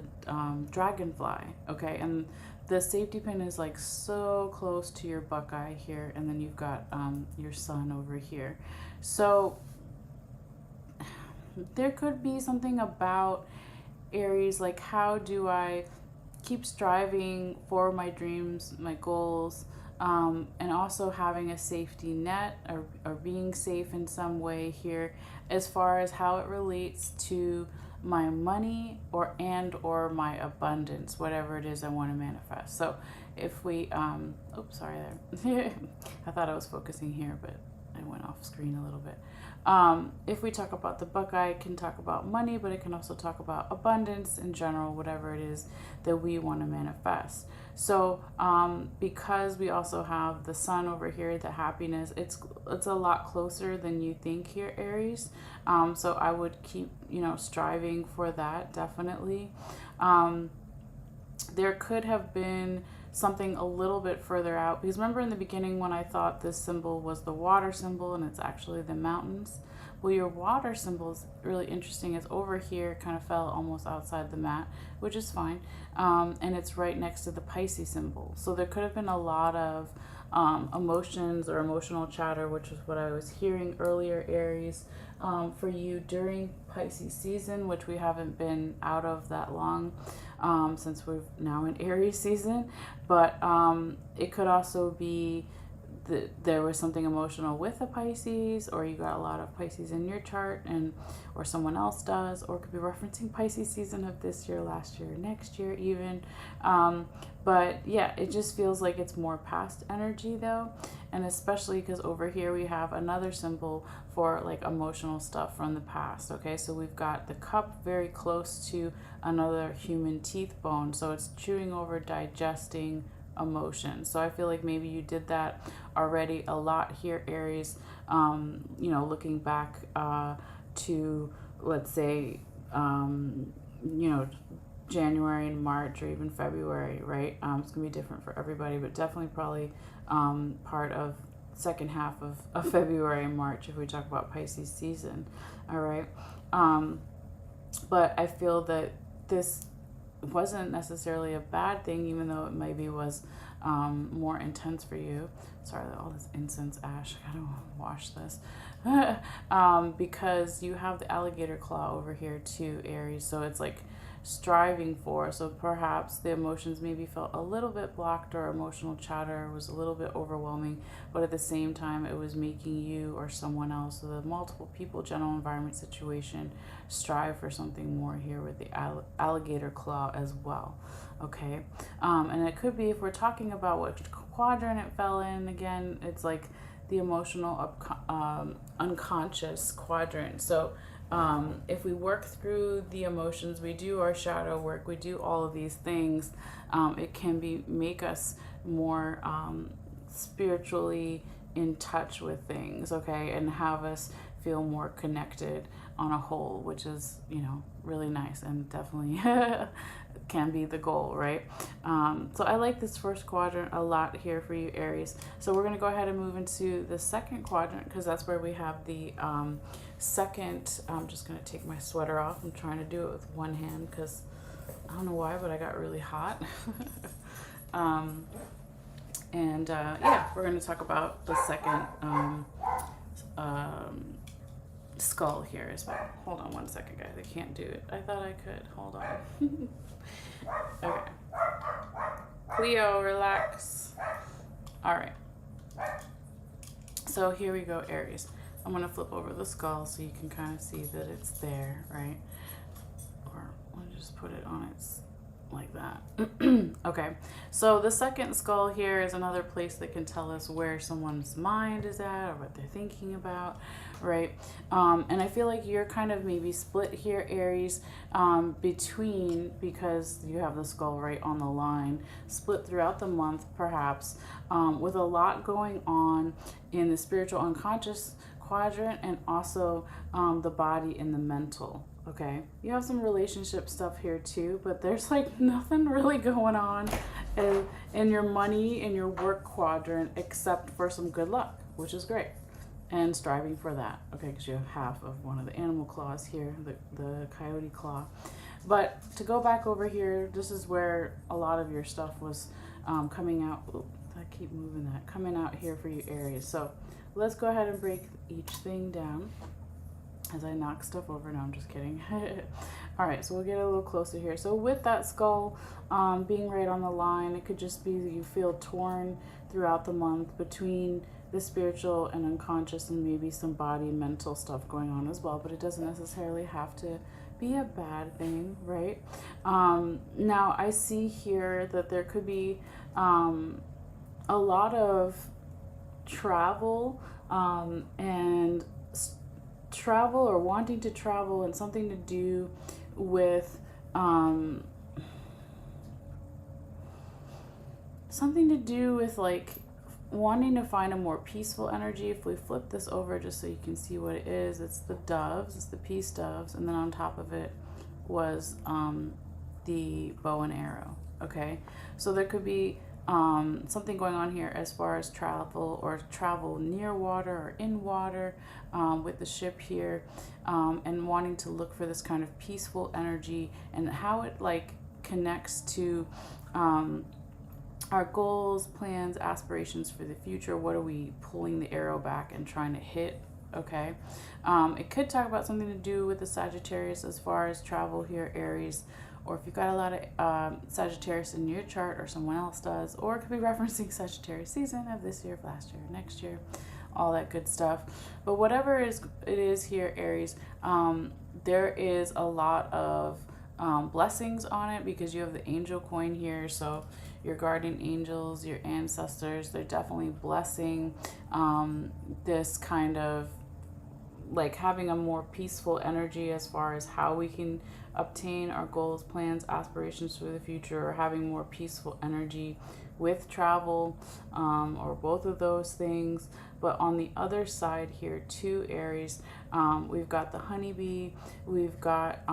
dragonfly, okay? And the safety pin is like so close to your buckeye here, and then you've got your sun over here. So there could be something about Aries, like how do I keep striving for my dreams, my goals, and also having a safety net or being safe in some way here as far as how it relates to my money or my abundance, whatever it is I want to manifest. So if we, oops, sorry there. I thought I was focusing here, but I went off screen a little bit. If we talk about the Buckeye, it can talk about money, but it can also talk about abundance in general, whatever it is that we want to manifest. So because we also have the sun over here, the happiness, it's a lot closer than you think here, Aries. So I would keep, striving for that, definitely. There could have been something a little bit further out, because remember in the beginning when I thought this symbol was the water symbol and it's actually the mountains. Well, your water symbol is really interesting. It's over here, kind of fell almost outside the mat, which is fine. And it's right next to the Pisces symbol. So there could have been a lot of emotions or emotional chatter, which is what I was hearing earlier, Aries, for you during Pisces season, which we haven't been out of that long, since we're now in Aries season. But it could also be there was something emotional with a Pisces, or you got a lot of Pisces in your chart, or someone else does, or could be referencing Pisces season of this year, last year, next year even. But yeah, it just feels like it's more past energy though, and especially because over here we have another symbol for like emotional stuff from the past. Okay, so we've got the cup very close to another human teeth bone, so it's chewing over, digesting emotion. So I feel like maybe you did that already a lot here, Aries. Looking back to, let's say, January and March, or even February, right? It's gonna be different for everybody, but definitely probably part of second half of February and March if we talk about Pisces season. All right. But I feel that this wasn't necessarily a bad thing, even though it maybe was more intense for you. Sorry, all this incense ash, I gotta wash this. Because you have the alligator claw over here too, Aries, so it's like striving for. So perhaps the emotions maybe felt a little bit blocked, or emotional chatter was a little bit overwhelming, but at the same time it was making you or someone else, so the multiple people, general environment situation, strive for something more here with the alligator claw as well. Okay. And it could be, if we're talking about what quadrant it fell in, again, it's like the emotional unconscious quadrant. So if we work through the emotions, we do our shadow work, we do all of these things, it can make us more spiritually in touch with things, okay, and have us feel more connected on a whole, which is, really nice, and definitely can be the goal, right? So I like this first quadrant a lot here for you, Aries. So we're going to go ahead and move into the second quadrant, because that's where we have the second. I'm just going to take my sweater off. I'm trying to do it with one hand because I don't know why, but I got really hot. Yeah, we're going to talk about the second skull here as well. Hold on one second, guys. I can't do it. I thought I could. Hold on. Okay. Cleo, relax. All right. So here we go, Aries. I'm going to flip over the skull so you can kind of see that it's there, right? Or let me just put it on its like that. Okay, so the second skull here is another place that can tell us where someone's mind is at, or what they're thinking about, right? And I feel like you're kind of maybe split here, Aries, between, because you have the skull right on the line, split throughout the month perhaps, with a lot going on in the spiritual unconscious quadrant, and also the body and the mental. Okay, you have some relationship stuff here too, but there's like nothing really going on in your money and your work quadrant, except for some good luck, which is great, and striving for that. Okay, because you have half of one of the animal claws here, the coyote claw. But to go back over here, this is where a lot of your stuff was coming out. Ooh, I keep moving that. Coming out here for you, Aries. So let's go ahead and break each thing down as I knock stuff over. No, I'm just kidding. All right, so we'll get a little closer here. So with that skull being right on the line, it could just be that you feel torn throughout the month between the spiritual and unconscious, and maybe some body mental stuff going on as well, but it doesn't necessarily have to be a bad thing, right? Now I see here that there could be a lot of travel and travel or wanting to travel, and something to do with like wanting to find a more peaceful energy. If we flip this over just so you can see what it is, it's the doves, it's the peace doves, and then on top of it was the bow and arrow. Okay, so there could be something going on here as far as travel, or travel near water or in water, with the ship here, and wanting to look for this kind of peaceful energy, and how it like connects to our goals, plans, aspirations for the future. What are we pulling the arrow back and trying to hit? Okay. It could talk about something to do with the Sagittarius as far as travel here, Aries, or if you've got a lot of Sagittarius in your chart, or someone else does, or it could be referencing Sagittarius season of this year, last year, next year, all that good stuff. But whatever it is here, Aries, there is a lot of blessings on it, because you have the angel coin here. So your guardian angels, your ancestors, they're definitely blessing this kind of like having a more peaceful energy as far as how we can obtain our goals, plans, aspirations for the future, or having more peaceful energy with travel, or both of those things. But on the other side here too, Aries, we've got the honeybee, we've got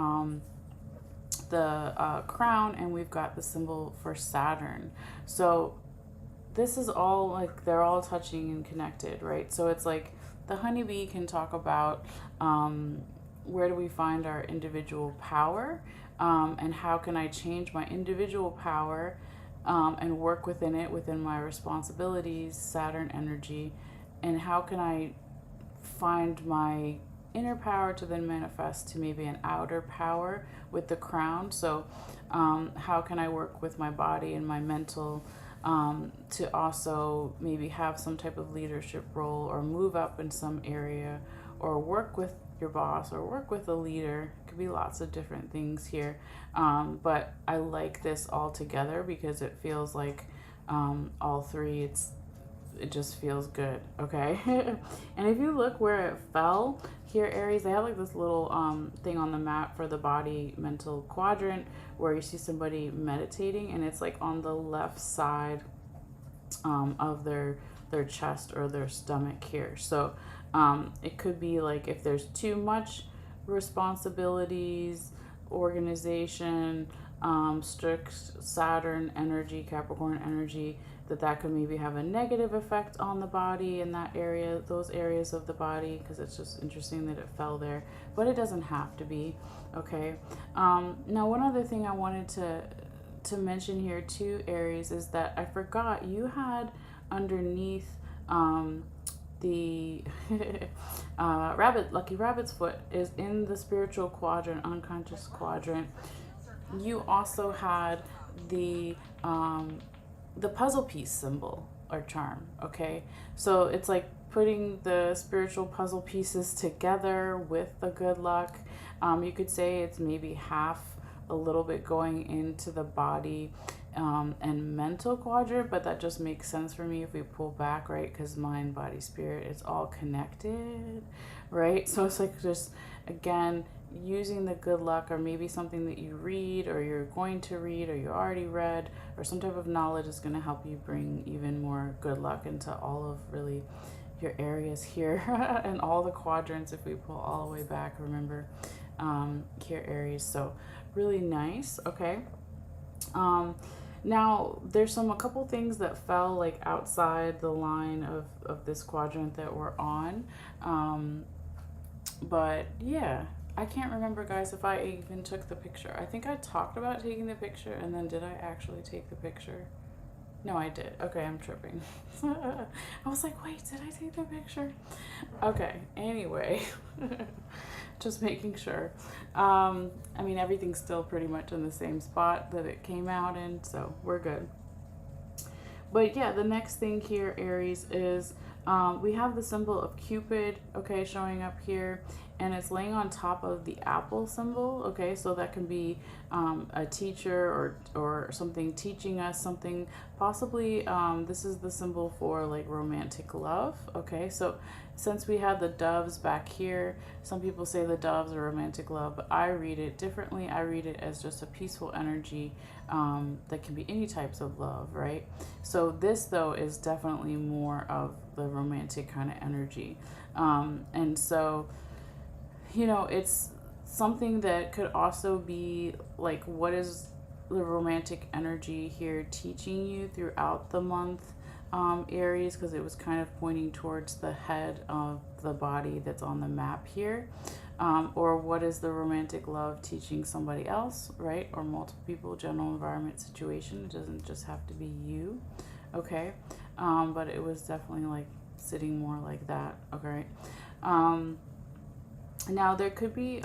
the crown, and we've got the symbol for Saturn. So this is all like, they're all touching and connected, right? So it's like the honeybee can talk about where do we find our individual power, and how can I change my individual power and work within it, within my responsibilities, Saturn energy, and how can I find my inner power to then manifest to maybe an outer power with the crown. So how can I work with my body and my mental to also maybe have some type of leadership role, or move up in some area, or work with your boss, or work with a leader. It could be lots of different things here, but I like this all together because it feels like all three, it just feels good. Okay. And if you look where it fell here, Aries, they have like this little thing on the map for the body mental quadrant, where you see somebody meditating, and it's like on the left side of their chest or their stomach here. So it could be like if there's too much responsibilities, organization, strict Saturn energy, Capricorn energy, that could maybe have a negative effect on the body in that area, those areas of the body, because it's just interesting that it fell there, but it doesn't have to be. Okay. Now, one other thing I wanted to mention here too, Aries, is that I forgot you had underneath the lucky rabbit's foot is in the spiritual quadrant, unconscious quadrant. You also had the puzzle piece symbol or charm. Okay, so it's like putting the spiritual puzzle pieces together with the good luck. You could say it's maybe half, a little bit going into the body and mental quadrant, but that just makes sense for me if we pull back, right? Because mind, body, spirit, it's all connected, right? So it's like just, again, using the good luck, or maybe something that you read, or you're going to read, or you already read, or some type of knowledge is going to help you bring even more good luck into all of really your areas here and all the quadrants if we pull all the way back, remember, here, Aries. So really nice. Okay. Now there's a couple things that fell like outside the line of this quadrant that we're on. But yeah, I can't remember, guys, if I even took the picture. I think I talked about taking the picture, and then did I actually take the picture? No, I did. Okay, I'm tripping. I was like, wait, did I take the picture? Okay, anyway, just making sure. I mean, everything's still pretty much in the same spot that it came out in, so we're good. But yeah, the next thing here, Aries, is we have the symbol of Cupid, okay, showing up here, and it's laying on top of the apple symbol, okay, so that can be a teacher or something teaching us something, possibly this is the symbol for like romantic love, okay, so since we had the doves back here, some people say the doves are romantic love, but I read it differently. I read it as just a peaceful energy that can be any types of love, right? So this, though, is definitely more of the romantic kind of energy. And so, you know, it's something that could also be like, what is the romantic energy here teaching you throughout the month, Aries? Because it was kind of pointing towards the head of the body that's on the map here. Or what is the romantic love teaching somebody else, right? Or multiple people, general environment situation. It doesn't just have to be you, okay? But it was definitely like sitting more like that, okay? Now there could be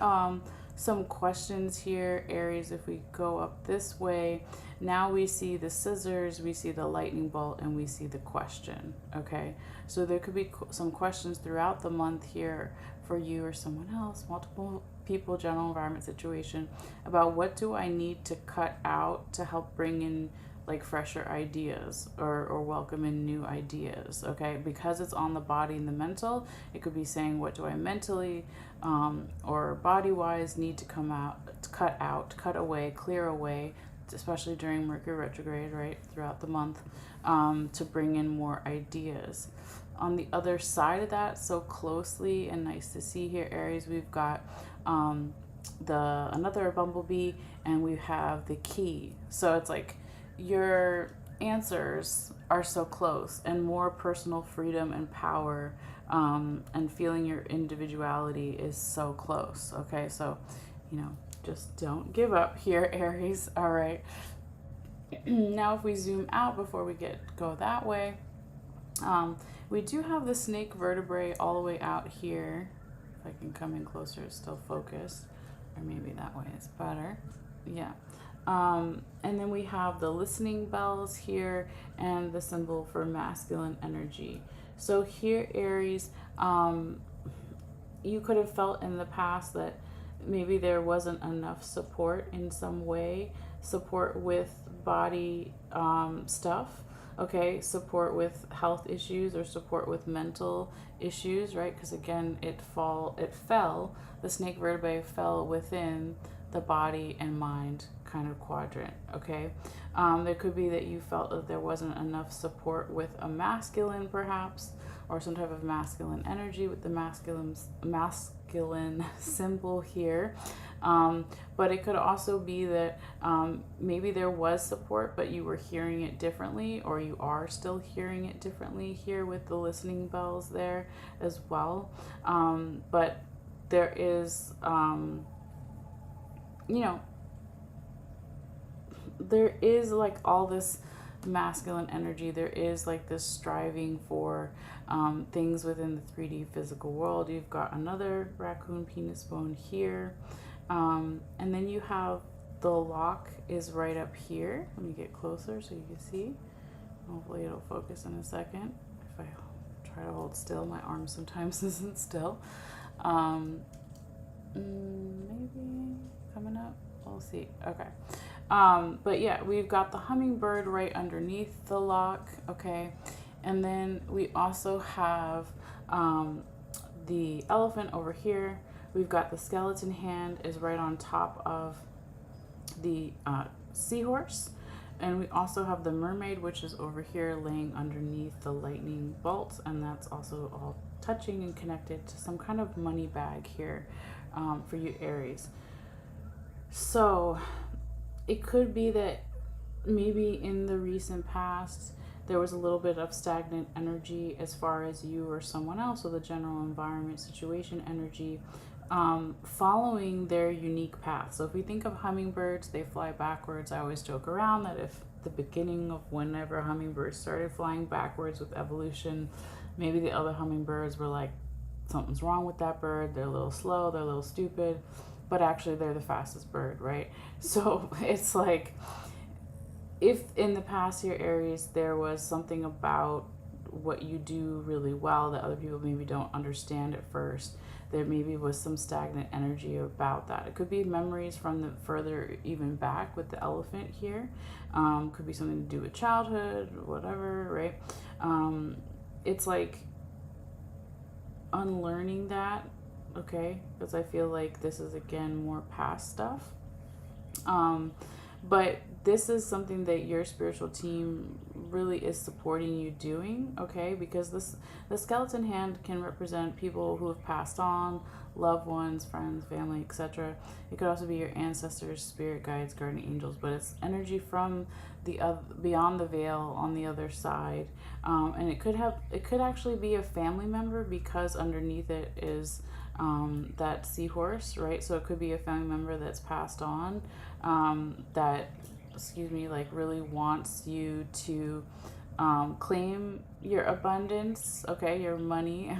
some questions here, Aries. If we go up this way, now we see the scissors, we see the lightning bolt, and we see the question, okay? So there could be some questions throughout the month here for you or someone else, multiple people, general environment situation, about what do I need to cut out to help bring in like fresher ideas, or welcome in new ideas, okay? Because it's on the body and the mental, it could be saying, what do I mentally or body-wise need to cut away, clear away, especially during Mercury retrograde, right, throughout the month, to bring in more ideas. On the other side of that, so closely and nice to see here, Aries, we've got another bumblebee, and we have the key. So it's like your answers are so close, and more personal freedom and power, and feeling your individuality is so close, okay? So, you know, just don't give up here, Aries. All right. Now if we zoom out before we go that way, we do have the snake vertebrae all the way out here. If I can come in closer, it's still focused, or maybe that way is better. Yeah. And then we have the listening bells here and the symbol for masculine energy. So here, Aries, you could have felt in the past that maybe there wasn't enough support in some way, support with body stuff, okay, support with health issues, or support with mental issues, right? Because again, it fell, the snake vertebrae fell within the body and mind kind of quadrant, okay? There could be that you felt that there wasn't enough support with a masculine, perhaps, or some type of masculine energy with the masculine symbol here. But it could also be that maybe there was support, but you were hearing it differently, or you are still hearing it differently here with the listening bells there as well. But there is, you know, there is like all this masculine energy. There is like this striving for things within the 3D physical world. You've got another raccoon penis bone here. And then you have the lock is right up here. Let me get closer so you can see. Hopefully it'll focus in a second. If I try to hold still, my arm sometimes isn't still. Maybe coming up, we'll see. Okay. But yeah, we've got the hummingbird right underneath the lock, okay? And then we also have the elephant over here. We've got the skeleton hand is right on top of the seahorse. And we also have the mermaid, which is over here laying underneath the lightning bolts. And that's also all touching and connected to some kind of money bag here for you, Aries. So it could be that maybe in the recent past, there was a little bit of stagnant energy as far as you or someone else, or the general environment situation energy, following their unique path. So if we think of hummingbirds, they fly backwards. I always joke around that if the beginning of whenever hummingbirds started flying backwards with evolution, maybe the other hummingbirds were like, something's wrong with that bird. They're a little slow, they're a little stupid, but actually they're the fastest bird, right? So it's like, if in the past year, Aries, there was something about what you do really well that other people maybe don't understand at first, there maybe was some stagnant energy about that. It could be memories from the further even back with the elephant here. Could be something to do with childhood, whatever, right? It's like unlearning that, okay? Because I feel like this is, again, more past stuff. But this is something that your spiritual team really is supporting you doing, okay? Because the skeleton hand can represent people who have passed on, loved ones, friends, family, etc. It could also be your ancestors, spirit guides, guardian angels, but it's energy from the beyond the veil on the other side, and it could actually be a family member, because underneath it is that seahorse, right? So it could be a family member that's passed on, that, excuse me, like really wants you to claim your abundance, okay, your money.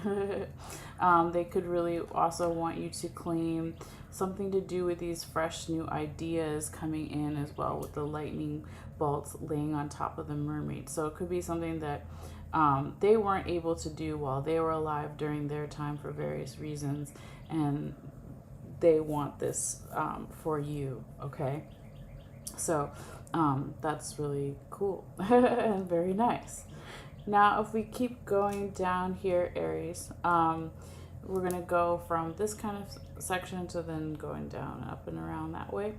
They could really also want you to claim something to do with these fresh new ideas coming in as well, with the lightning bolts laying on top of the mermaid. So it could be something that they weren't able to do while they were alive during their time for various reasons, and they want this for you, okay? So that's really cool and very nice. Now, if we keep going down here, Aries, we're going to go from this kind of section to then going down, up and around that way.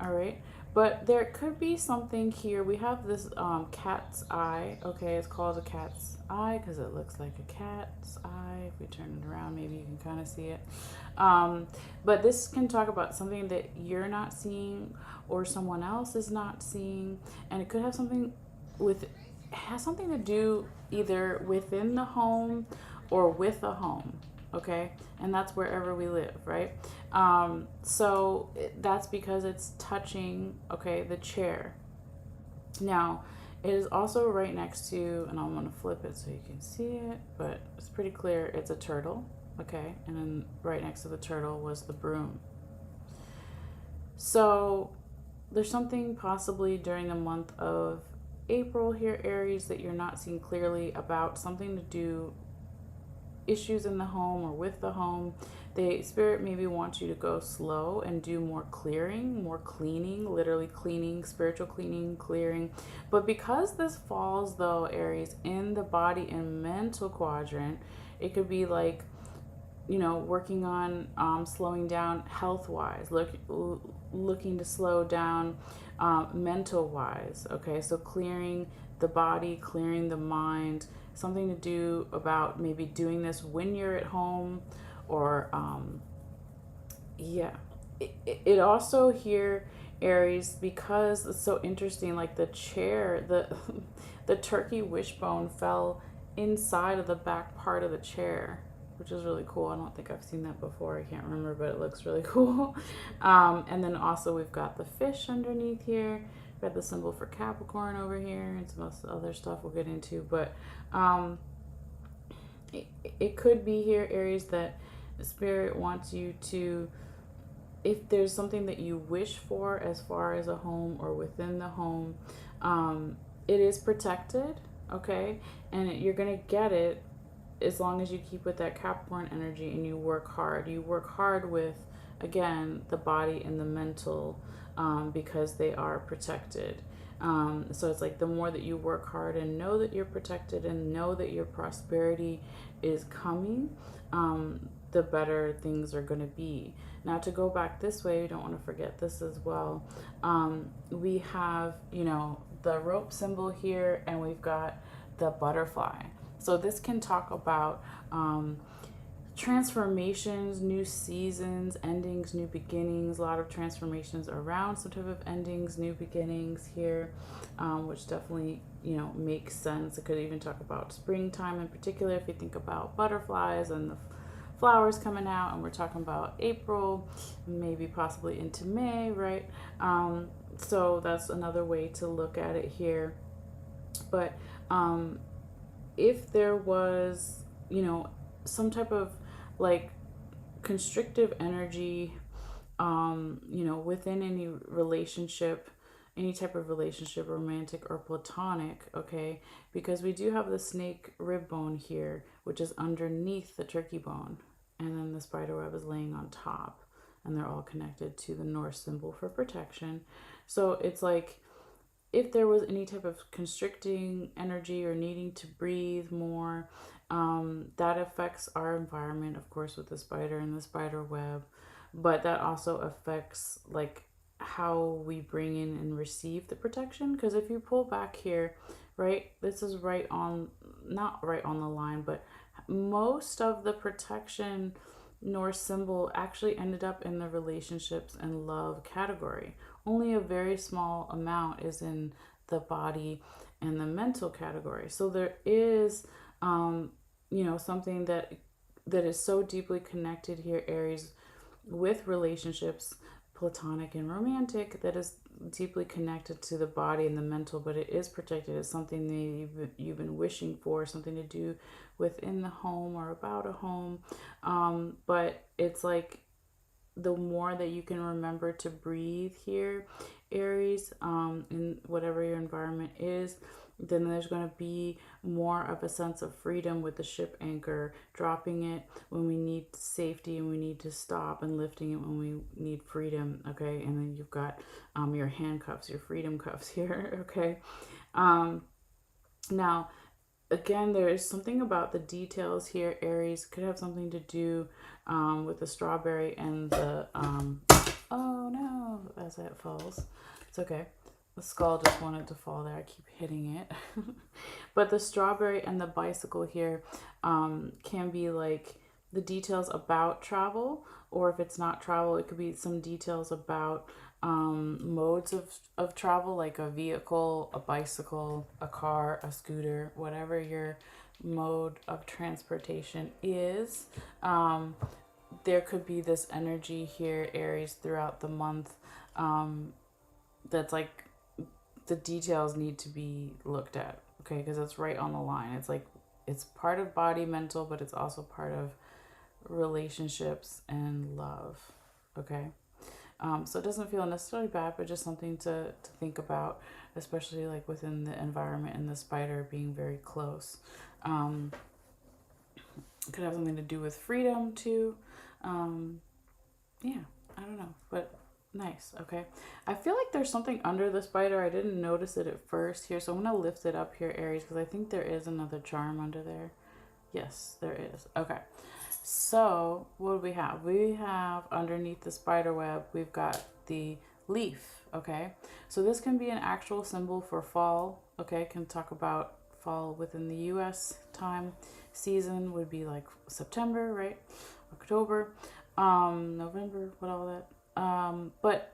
All right. But there could be something here. We have this cat's eye. Okay, it's called a cat's eye because it looks like a cat's eye. If we turn it around, maybe you can kind of see it. But this can talk about something that you're not seeing or someone else is not seeing. And it could have something with, has something to do either within the home or with a home, okay? And that's wherever we live, right? So that's because it's touching, okay, the chair. Now, it is also right next to, and I'm going to flip it so you can see it, but it's pretty clear it's a turtle, okay? And then right next to the turtle was the broom. So there's something possibly during the month of April here, Aries, that you're not seeing clearly about, something to do issues in the home or with the home. The spirit maybe wants you to go slow and do more clearing, more cleaning, literally cleaning, spiritual cleaning, clearing. But because this falls, though, Aries, in the body and mental quadrant, it could be like, you know, working on slowing down health-wise, looking to slow down mental-wise, okay? So clearing the body, clearing the mind, something to do about maybe doing this when you're at home, or yeah. It also here, Aries, because it's so interesting, like the chair, the turkey wishbone fell inside of the back part of the chair, which is really cool. I don't think I've seen that before. I can't remember, but it looks really cool. And then also we've got the fish underneath here. We've got the symbol for Capricorn over here, and some other stuff we'll get into. But it could be here, Aries, that the spirit wants you to, if there's something that you wish for as far as a home or within the home, it is protected, okay? And you're going to get it as long as you keep with that Capricorn energy and you work hard. You work hard with, again, the body and the mental, because they are protected. So it's like the more that you work hard and know that you're protected and know that your prosperity is coming, the better things are going to be. Now, to go back this way, we don't want to forget this as well. We have, you know, the rope symbol here, and we've got the butterfly. So this can talk about transformations, new seasons, endings, new beginnings, a lot of transformations around some type of endings, new beginnings here, which definitely, you know, makes sense. It could even talk about springtime in particular if you think about butterflies and the flowers coming out, and we're talking about April, maybe possibly into May, right? So that's another way to look at it here. But if there was, you know, some type of like constrictive energy, you know, within any relationship, any type of relationship, romantic or platonic, okay? Because we do have the snake rib bone here, which is underneath the turkey bone, and then the spider web is laying on top, and they're all connected to the Norse symbol for protection. So it's like, if there was any type of constricting energy or needing to breathe more, That affects our environment, of course, with the spider and the spider web, but that also affects like how we bring in and receive the protection. Because if you pull back here, right, this is right on, not right on the line, but most of the protection Norse symbol actually ended up in the relationships and love category. Only a very small amount is in the body and the mental category. So there is, something that is so deeply connected here, Aries, with relationships, platonic and romantic, that is deeply connected to the body and the mental, but it is protected. It's something that you've been wishing for, something to do within the home or about a home. But it's like the more that you can remember to breathe here, Aries, in whatever your environment is, then there's going to be more of a sense of freedom with the ship anchor, dropping it when we need safety and we need to stop, and lifting it when we need freedom. Okay, and then you've got your handcuffs, your freedom cuffs here. Okay, now again, there is something about the details here, Aries. Could have something to do with the strawberry and the oh no, as it falls, it's okay. The skull just wanted to fall there. I keep hitting it. But the strawberry and the bicycle here can be like the details about travel, or if it's not travel, it could be some details about modes of travel, like a vehicle, a bicycle, a car, a scooter, whatever your mode of transportation is. There could be this energy here, Aries, throughout the month, that's like the details need to be looked at, okay, because it's right on the line. It's like it's part of body, mental, but it's also part of relationships and love, okay. So it doesn't feel necessarily bad, but just something to think about, especially like within the environment and the spider being very close. Could have something to do with freedom too. Yeah, I don't know, but nice. Okay, I feel like there's something under the spider. I didn't notice it at first here, so I'm gonna lift it up here, Aries, because I think there is another charm under there. Yes, there is. Okay, so what do we have? We have underneath the spider web, we've got the leaf. Okay, so this can be an actual symbol for fall. Okay, can talk about fall within the U.S. time. Season would be like September, right? October, November, what all that. But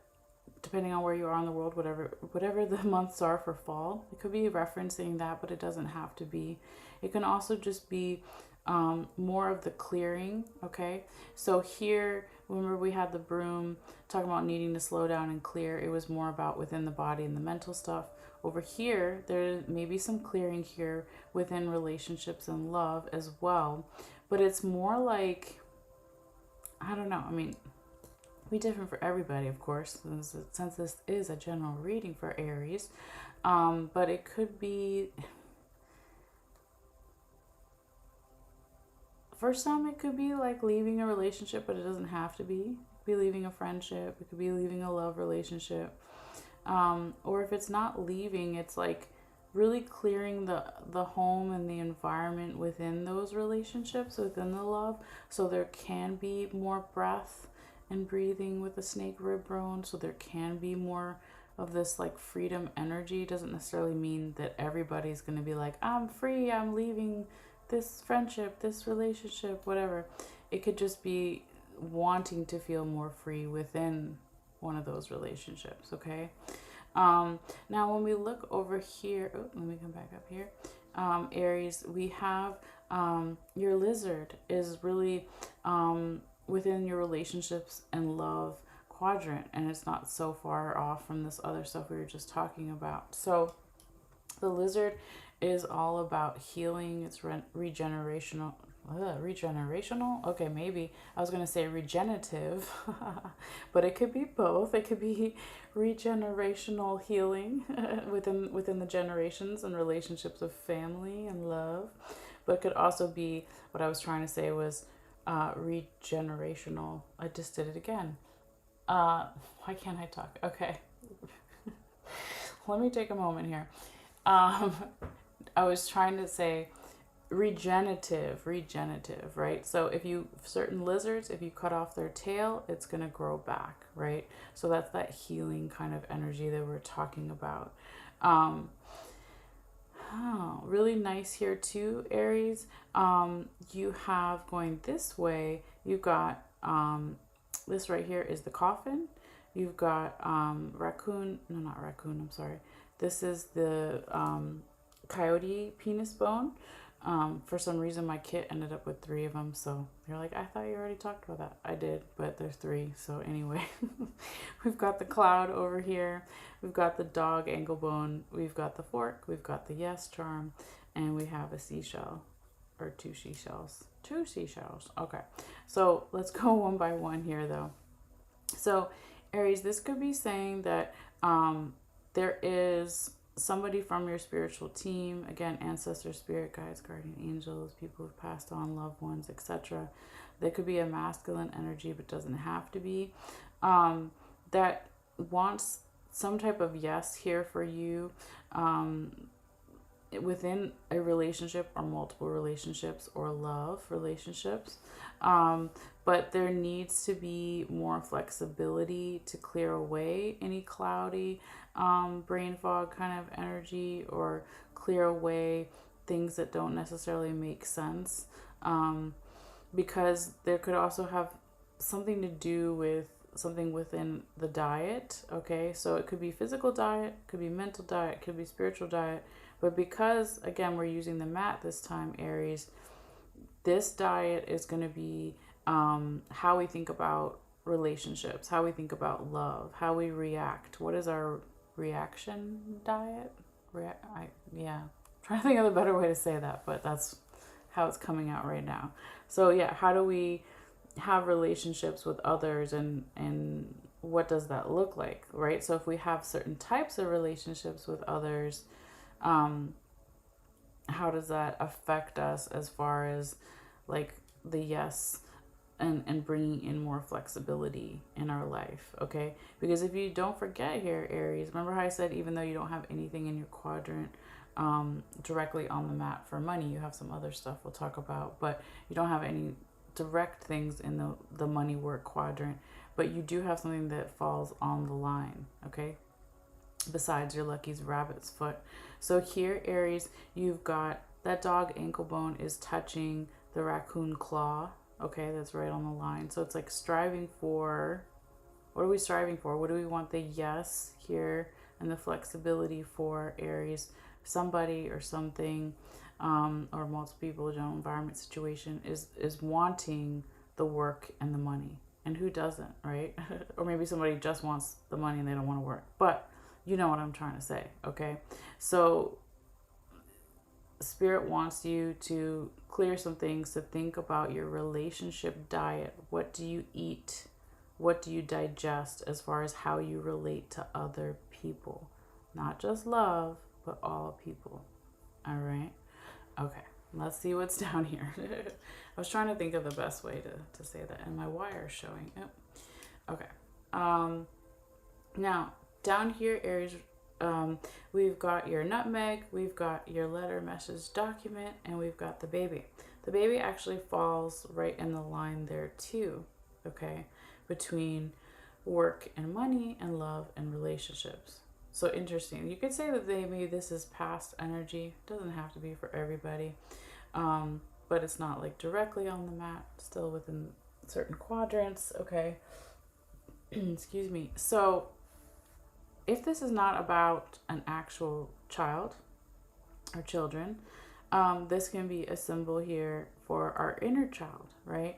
depending on where you are in the world, whatever the months are for fall, it could be referencing that, but it doesn't have to be. It can also just be more of the clearing. Okay, so here, remember we had the broom talking about needing to slow down and clear. It was more about within the body and the mental stuff. Over here, there may be some clearing here within relationships and love as well, but it's more like, I don't know, I mean, be different for everybody, of course, since this is a general reading for Aries. But it could be, for some, it could be like leaving a relationship, but it doesn't have to be. It could be leaving a friendship. It could be leaving a love relationship. Or if it's not leaving, it's like really clearing the home and the environment within those relationships, within the love. So there can be more breath and breathing with the snake rib bone. So there can be more of this like freedom energy. Doesn't necessarily mean that everybody's going to be like, I'm free, I'm leaving this friendship, this relationship, whatever. It could just be wanting to feel more free within one of those relationships, okay? Now when we look over here, let me come back up here, Aries, we have your lizard is really within your relationships and love quadrant, and it's not so far off from this other stuff we were just talking about. So the lizard is all about healing. It's regenerational. Regenerational? Okay, maybe. I was going to say regenerative, but it could be both. It could be regenerational healing within the generations and relationships of family and love. But it could also be, what I was trying to say was regenerational. I just did it again. Why can't I talk? Okay. Let me take a moment here. I was trying to say regenerative, right? So if you, certain lizards, if you cut off their tail, it's going to grow back, right? So that's that healing kind of energy that we're talking about. um Really nice here too, Aries. You have, going this way, you've got this right here is the coffin. You've got raccoon, no, not raccoon, I'm sorry. This is the coyote penis bone. For some reason, my kit ended up with three of them. So you're like, I thought you already talked about that. I did, but there's three. So anyway, we've got the cloud over here. We've got the dog ankle bone. We've got the fork. We've got the yes charm. And we have a seashell, or two seashells. Two seashells. Okay. So let's go one by one here, though. So, Aries, this could be saying that there is somebody from your spiritual team, again, ancestor, spirit guides, guardian angels, people who've passed on, loved ones, etc. There could be a masculine energy, but doesn't have to be, that wants some type of yes here for you, within a relationship or multiple relationships or love relationships. But there needs to be more flexibility to clear away any cloudy brain fog kind of energy, or clear away things that don't necessarily make sense. Because there could also have something to do with something within the diet. Okay, so it could be physical diet, could be mental diet, could be spiritual diet. But because, again, we're using the mat this time, Aries, this diet is going to be how we think about relationships, how we think about love, how we react. What is our reaction diet? Yeah, I'm trying to think of a better way to say that, but that's how it's coming out right now. So yeah, how do we have relationships with others, and what does that look like, right? So if we have certain types of relationships with others, how does that affect us as far as like the yes, and bringing in more flexibility in our life, okay? Because if you don't forget here, Aries, remember how I said even though you don't have anything in your quadrant directly on the mat for money, you have some other stuff we'll talk about, but you don't have any direct things in the money work quadrant, but you do have something that falls on the line, okay? Besides your lucky's rabbit's foot. So here, Aries, you've got that dog ankle bone is touching the raccoon claw. Okay, that's right on the line. So it's like striving for, what are we striving for? What do we want the yes here and the flexibility for, Aries? Somebody or something, or multiple people, general environment situation is wanting the work and the money. And who doesn't, right? Or maybe somebody just wants the money and they don't want to work. But you know what I'm trying to say, okay? So Spirit wants you to clear some things, to think about your relationship diet. What do you eat? What do you digest as far as how you relate to other people? Not just love, but all people. All right? Okay, let's see what's down here. I was trying to think of the best way to say that, and my wire is showing. Yep. Okay. Now, down here, Aries, we've got your nutmeg, we've got your letter message document, and we've got the baby. The baby actually falls right in the line there too, okay, between work and money and love and relationships. So interesting. You could say that maybe this is past energy. It doesn't have to be for everybody, but it's not like directly on the mat, still within certain quadrants, okay. Excuse me. So if this is not about an actual child or children, this can be a symbol here for our inner child, right?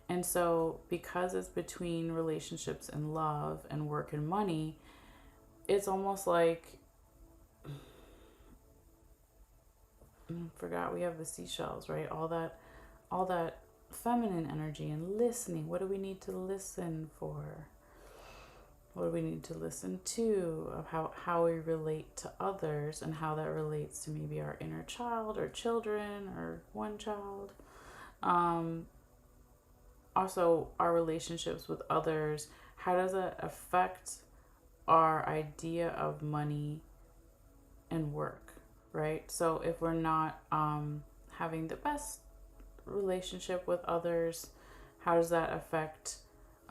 And so because it's between relationships and love and work and money, it's almost like, forgot we have the seashells, right? All that feminine energy and listening. What do we need to listen for? What do we need to listen to? Of how we relate to others, and how that relates to maybe our inner child or children or one child. Also, our relationships with others. How does that affect our idea of money and work, right? So if we're not having the best relationship with others, how does that affect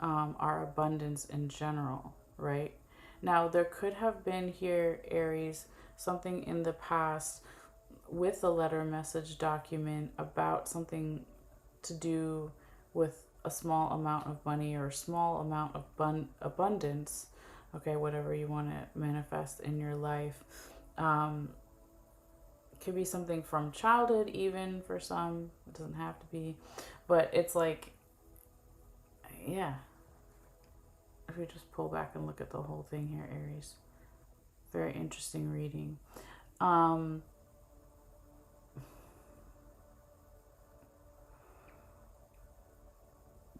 our abundance in general, right? Now, there could have been here, Aries, something in the past with a letter message document about something to do with a small amount of money or a small amount of abundance, okay, whatever you want to manifest in your life. It could be something from childhood, even for some. It doesn't have to be, but it's like, yeah. If we just pull back and look at the whole thing here, Aries, very interesting reading.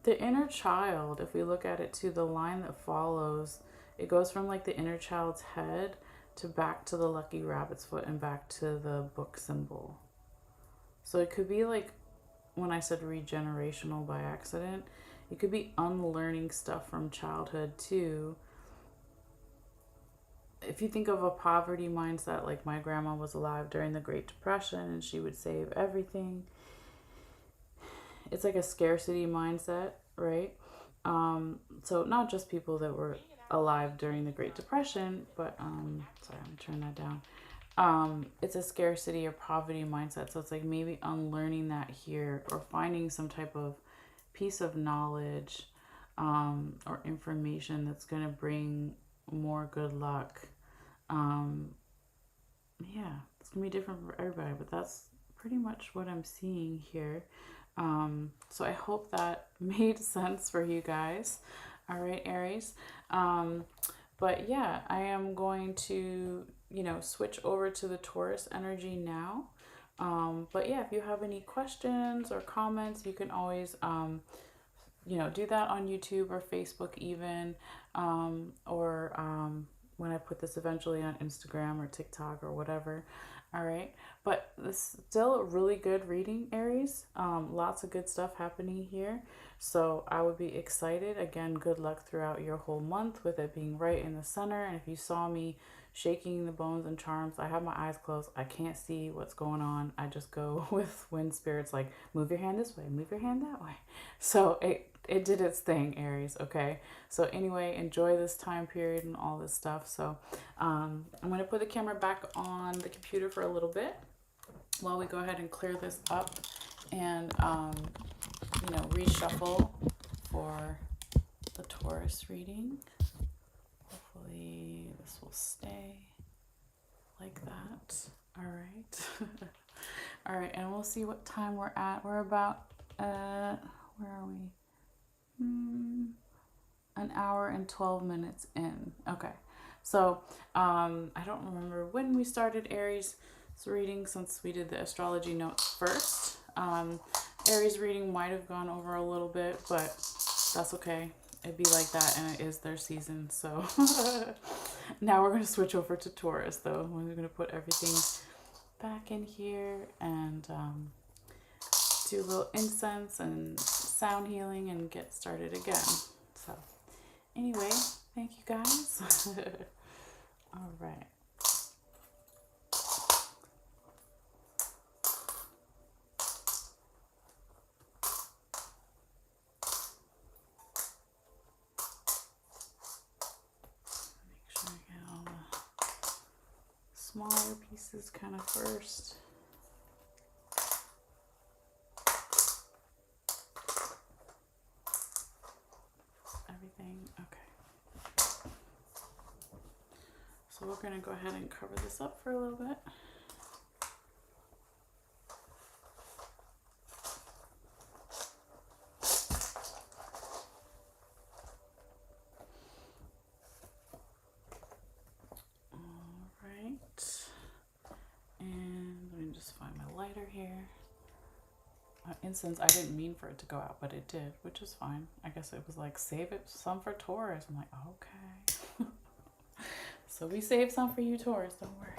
The inner child, if we look at it to the line that follows, it goes from like the inner child's head to back to the lucky rabbit's foot and back to the book symbol. So it could be like, when I said regenerational by accident, it could be unlearning stuff from childhood too. If you think of a poverty mindset, like my grandma was alive during the Great Depression and she would save everything. It's like a scarcity mindset, right? So not just people that were alive during the Great Depression, but sorry, I'm turning that down. It's a scarcity or poverty mindset. So it's like maybe unlearning that here, or finding some type of piece of knowledge or information that's going to bring more good luck. Yeah, it's going to be different for everybody, but that's pretty much what I'm seeing here. So I hope that made sense for you guys. All right, Aries. But yeah, I am going to, switch over to the Taurus energy now. But yeah, if you have any questions or comments, you can always, do that on YouTube or Facebook even, or when I put this eventually on Instagram or TikTok or whatever. All right. But this is still a really good reading, Aries. Lots of good stuff happening here. So I would be excited. Again, good luck throughout your whole month with it being right in the center. And if you saw me shaking the bones and charms, I have my eyes closed. I can't see what's going on. I just go with wind spirits, like move your hand this way, move your hand that way. So it did its thing, Aries. Okay. So anyway, enjoy this time period and all this stuff. So I'm going to put the camera back on the computer for a little bit while we go ahead and clear this up and, reshuffle for the Taurus reading. Hopefully this will stay like that. All right. All right. And we'll see what time we're at. We're about, where are we? An hour and 12 minutes in. Okay. So, I don't remember when we started Aries reading, since we did the astrology notes first. Aries reading might have gone over a little bit, but that's okay. It'd be like that, and it is their season. So now we're going to switch over to Taurus, though. We're going to put everything back in here and do a little incense and sound healing and get started again. So anyway, thank you guys. All right. Smaller pieces kind of first. Everything, okay. So we're going to go ahead and cover this up for a little bit. Here. Incense, I didn't mean for it to go out, but it did, which is fine. I guess it was like, save it some for Taurus. I'm like, okay. So we saved some for you, Taurus, don't worry.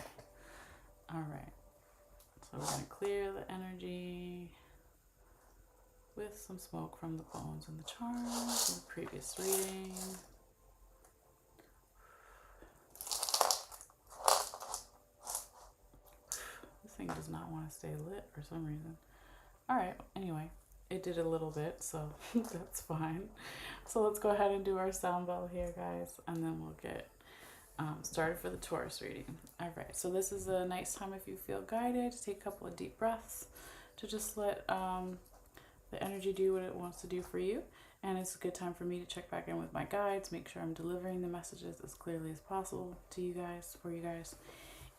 All right. So we're going to clear the energy with some smoke from the bones and the charms in the previous reading. This thing does not want to stay lit for some reason. All right, anyway, it did a little bit, so that's fine. So let's go ahead and do our sound bell here, guys, and then we'll get started for the Taurus reading. All right, so this is a nice time if you feel guided to take a couple of deep breaths to just let the energy do what it wants to do for you. And it's a good time for me to check back in with my guides, make sure I'm delivering the messages as clearly as possible to you guys, for you guys,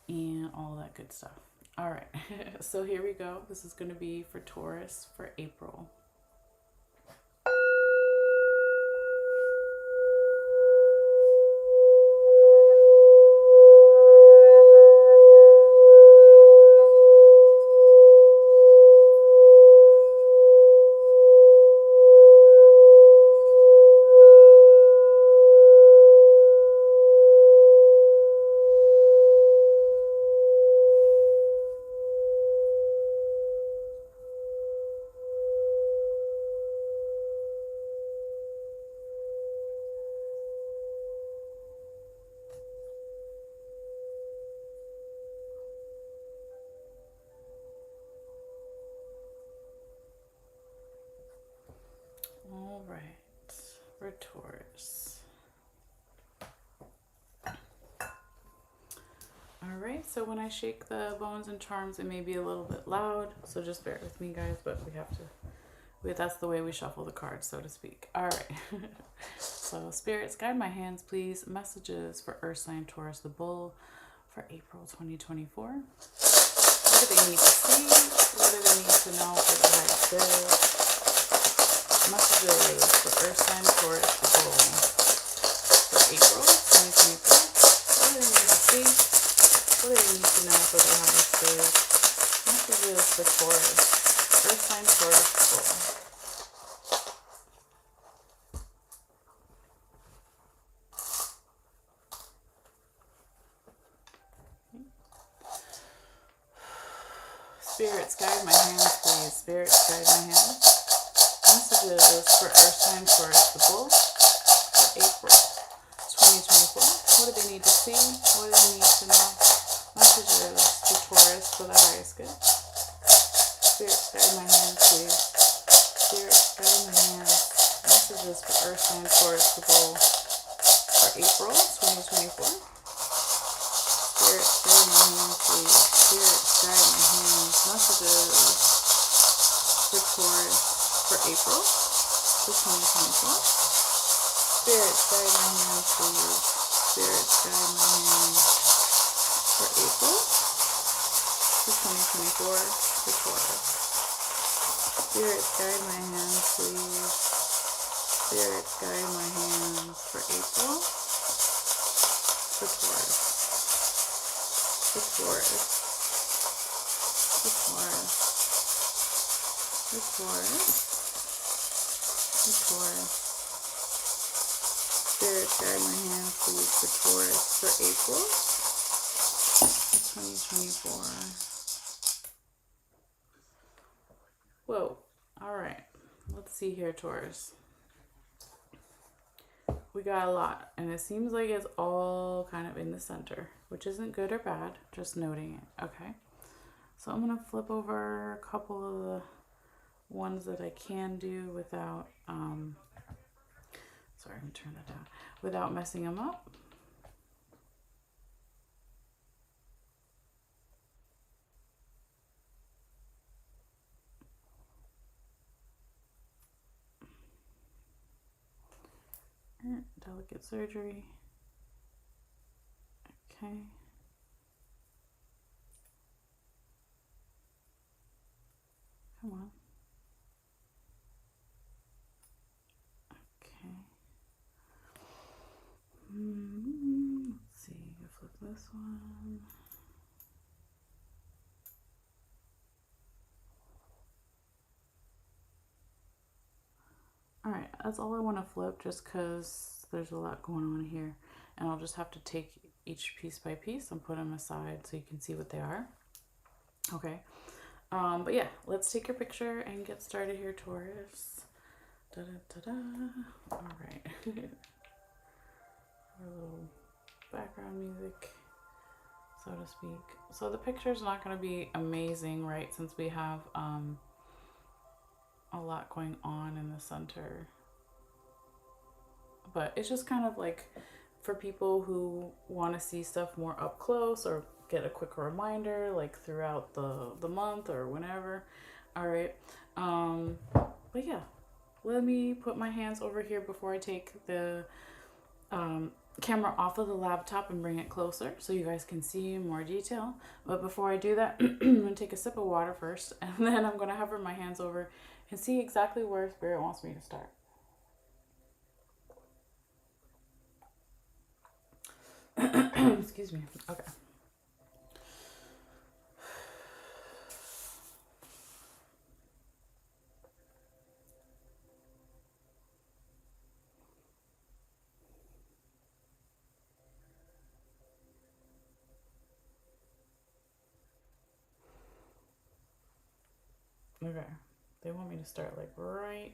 and all that good stuff. All right, so here we go. This is going to be for Taurus for April. All right, for Taurus. All right, so when I shake the bones and charms, it may be a little bit loud, so just bear with me, guys, but we have to, that's the way we shuffle the cards, so to speak. All right, so spirits, guide my hands, please. Messages for Earth sign Taurus, the bull, for April 2024. What do they need to see? What do they need to know for the highest good? Messages for Earth sign Taurus, the bull, for April 2024. What do they need to see? What do they need to know for the highest good? Messages for Taurus, Earth sign Taurus, the bull. Spirits, guide my hands, please. Spirits, guide my hands. Messages for Earth sign Taurus, the bull, for April 2024. What do they need to see? What do they need to know? Messages for Taurus for the highest good. Spirits, guide my hands, please. Spirits, guide my hands. Messages for Earth sign Taurus, the bull, for April 2024. Spirits, guide my hands, please. Spirits, guide my hands. Messages for Taurus for April 2024. Spirits, guide my hands, please. Spirits, guide my hands for April 2024 for Taurus. Spirits, guide my hands, please. Spirits, guide my hands for April for Taurus. For Taurus. For Taurus. For Taurus. For Taurus. Spirit, guide my hands, please, for Taurus for April 2024. Whoa. All right. Let's see here, Taurus. We got a lot, and it seems like it's all kind of in the center, which isn't good or bad, just noting it. Okay. So I'm going to flip over a couple of the ones that I can do without, sorry, I'm going to turn that down, without messing them up. Delicate surgery. Okay. Come on. Okay. Let's see. Flip this one. All right, that's all I want to flip, just because there's a lot going on here, and I'll just have to take each piece by piece and put them aside so you can see what they are. Okay. But yeah, let's take your picture and get started here, Taurus. Da da da da. All right. Our little background music. so to speak. So the picture's not going to be amazing, right? Since we have a lot going on in the center. But it's just kind of like for people who want to see stuff more up close or get a quick reminder like throughout the month or whenever. All right. But yeah, let me put my hands over here before I take the camera off of the laptop and bring it closer so you guys can see in more detail. But before I do that, I'm going to take a sip of water first, and then I'm going to hover my hands over and see exactly where Spirit wants me to start. Excuse me. Okay. Okay. They want me to start like right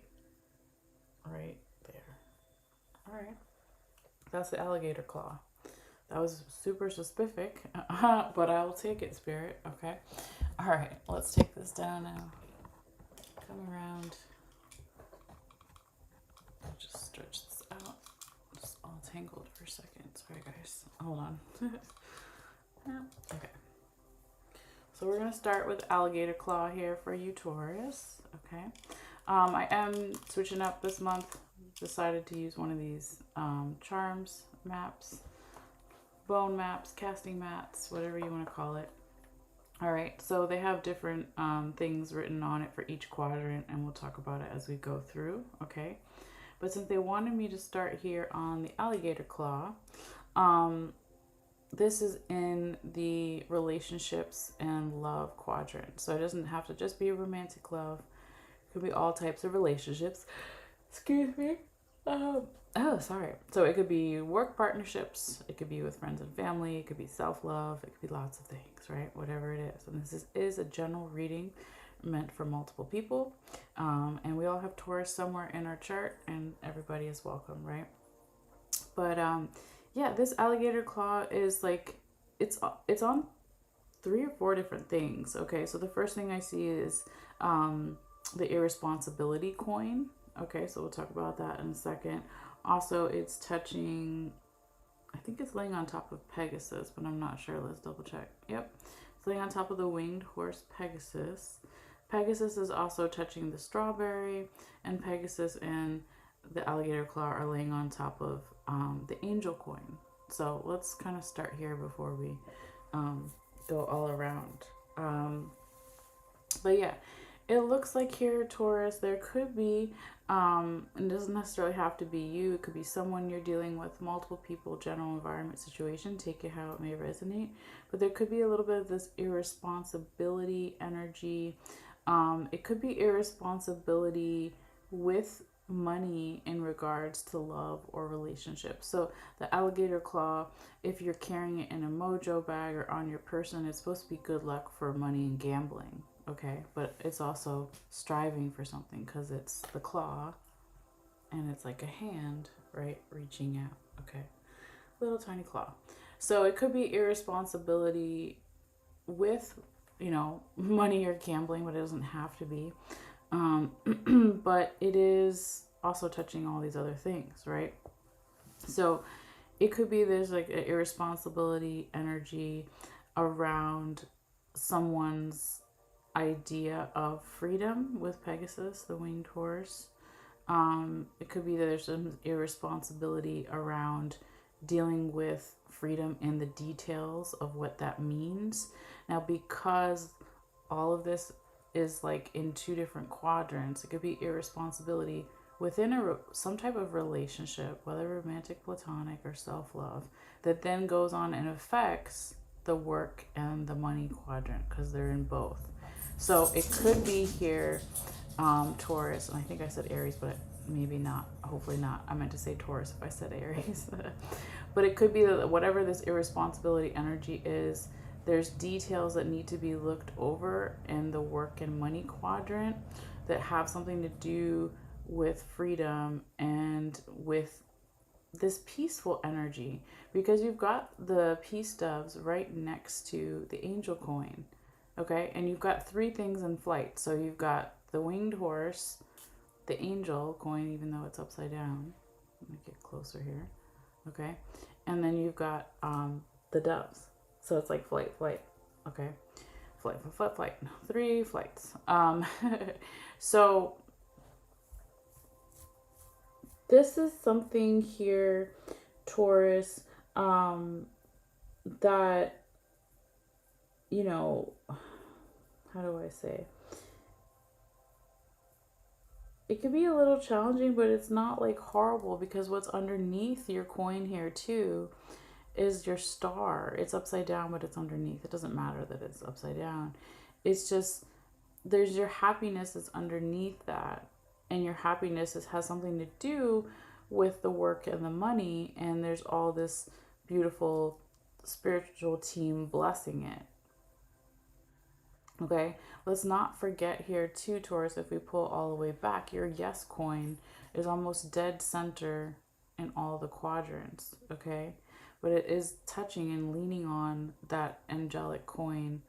there. All right. That's the alligator claw. That was super specific, but I will take it, Spirit. Okay. All right. Let's take this down now. Come around. I'll just stretch this out. Just all tangled for a second. Sorry, guys. Hold on. Okay. So we're going to start with alligator claw here for you, Taurus. Okay. I am switching up this month. Decided to use one of these CHARMS maps, bone maps, casting mats, whatever you want to call it. All right. So they have different things written on it for each quadrant, and we'll talk about it as we go through. Okay. But since they wanted me to start here on the alligator claw, this is in the relationships and love quadrant. So it doesn't have to just be a romantic love. It could be all types of relationships. Excuse me. Sorry. So it could be work partnerships. It could be with friends and family. It could be self-love. It could be lots of things, right? Whatever it is. And this is a general reading meant for multiple people. And we all have Taurus somewhere in our chart, and everybody is welcome, right? But yeah, this alligator claw is like, it's on 3 or 4 different things. Okay, so the first thing I see is the irresponsibility coin. Okay, so we'll talk about that in a second. Also, it's touching, I think it's laying on top of Pegasus, but I'm not sure. Let's double check. Yep, it's laying on top of the winged horse Pegasus. Pegasus is also touching the strawberry, and Pegasus and the alligator claw are laying on top of the angel coin. So let's kind of start here before we go all around. But yeah, it looks like here, Taurus, there could be, it doesn't necessarily have to be you. It could be someone you're dealing with, multiple people, general environment situation. Take it how it may resonate. But there could be a little bit of this irresponsibility energy. It could be irresponsibility with money in regards to love or relationship. So the alligator claw, if you're carrying it in a mojo bag or on your person, it's supposed to be good luck for money and gambling. Okay, but it's also striving for something because it's the claw and it's like a hand, right, reaching out. Okay, little tiny claw. So it could be irresponsibility with, you know, money or gambling, but it doesn't have to be. But it is also touching all these other things, right? So it could be there's like an irresponsibility energy around someone's idea of freedom with Pegasus, the winged horse. It could be that there's some irresponsibility around dealing with freedom in the details of what that means. Now, because all of this is like in 2 different quadrants, it could be irresponsibility within some type of relationship, whether romantic, platonic, or self-love, that then goes on and affects the work and the money quadrant because they're in both. So it could be here, Taurus, and I think I said Aries, but maybe not, hopefully not. I meant to say Taurus if I said Aries. But it could be that whatever this irresponsibility energy is, there's details that need to be looked over in the work and money quadrant that have something to do with freedom and with this peaceful energy, because you've got the peace doves right next to the angel coin. Okay, and you've got three things in flight. So you've got the winged horse, the angel coin, even though it's upside down. Let me get closer here. Okay, and then you've got the doves. So it's like flight, flight. Okay, flight, flight, flight. Three flights. So this is something here, Taurus, that, you know, how do I say? It could be a little challenging, but it's not like horrible, because what's underneath your coin here too is your star. It's upside down, but it's underneath. It doesn't matter that it's upside down. It's just, there's your happiness is underneath that. And your happiness has something to do with the work and the money. And there's all this beautiful spiritual team blessing it. Okay, let's not forget here too, Taurus, if we pull all the way back, your yes coin is almost dead center in all the quadrants. Okay, but it is touching and leaning on that angelic coin.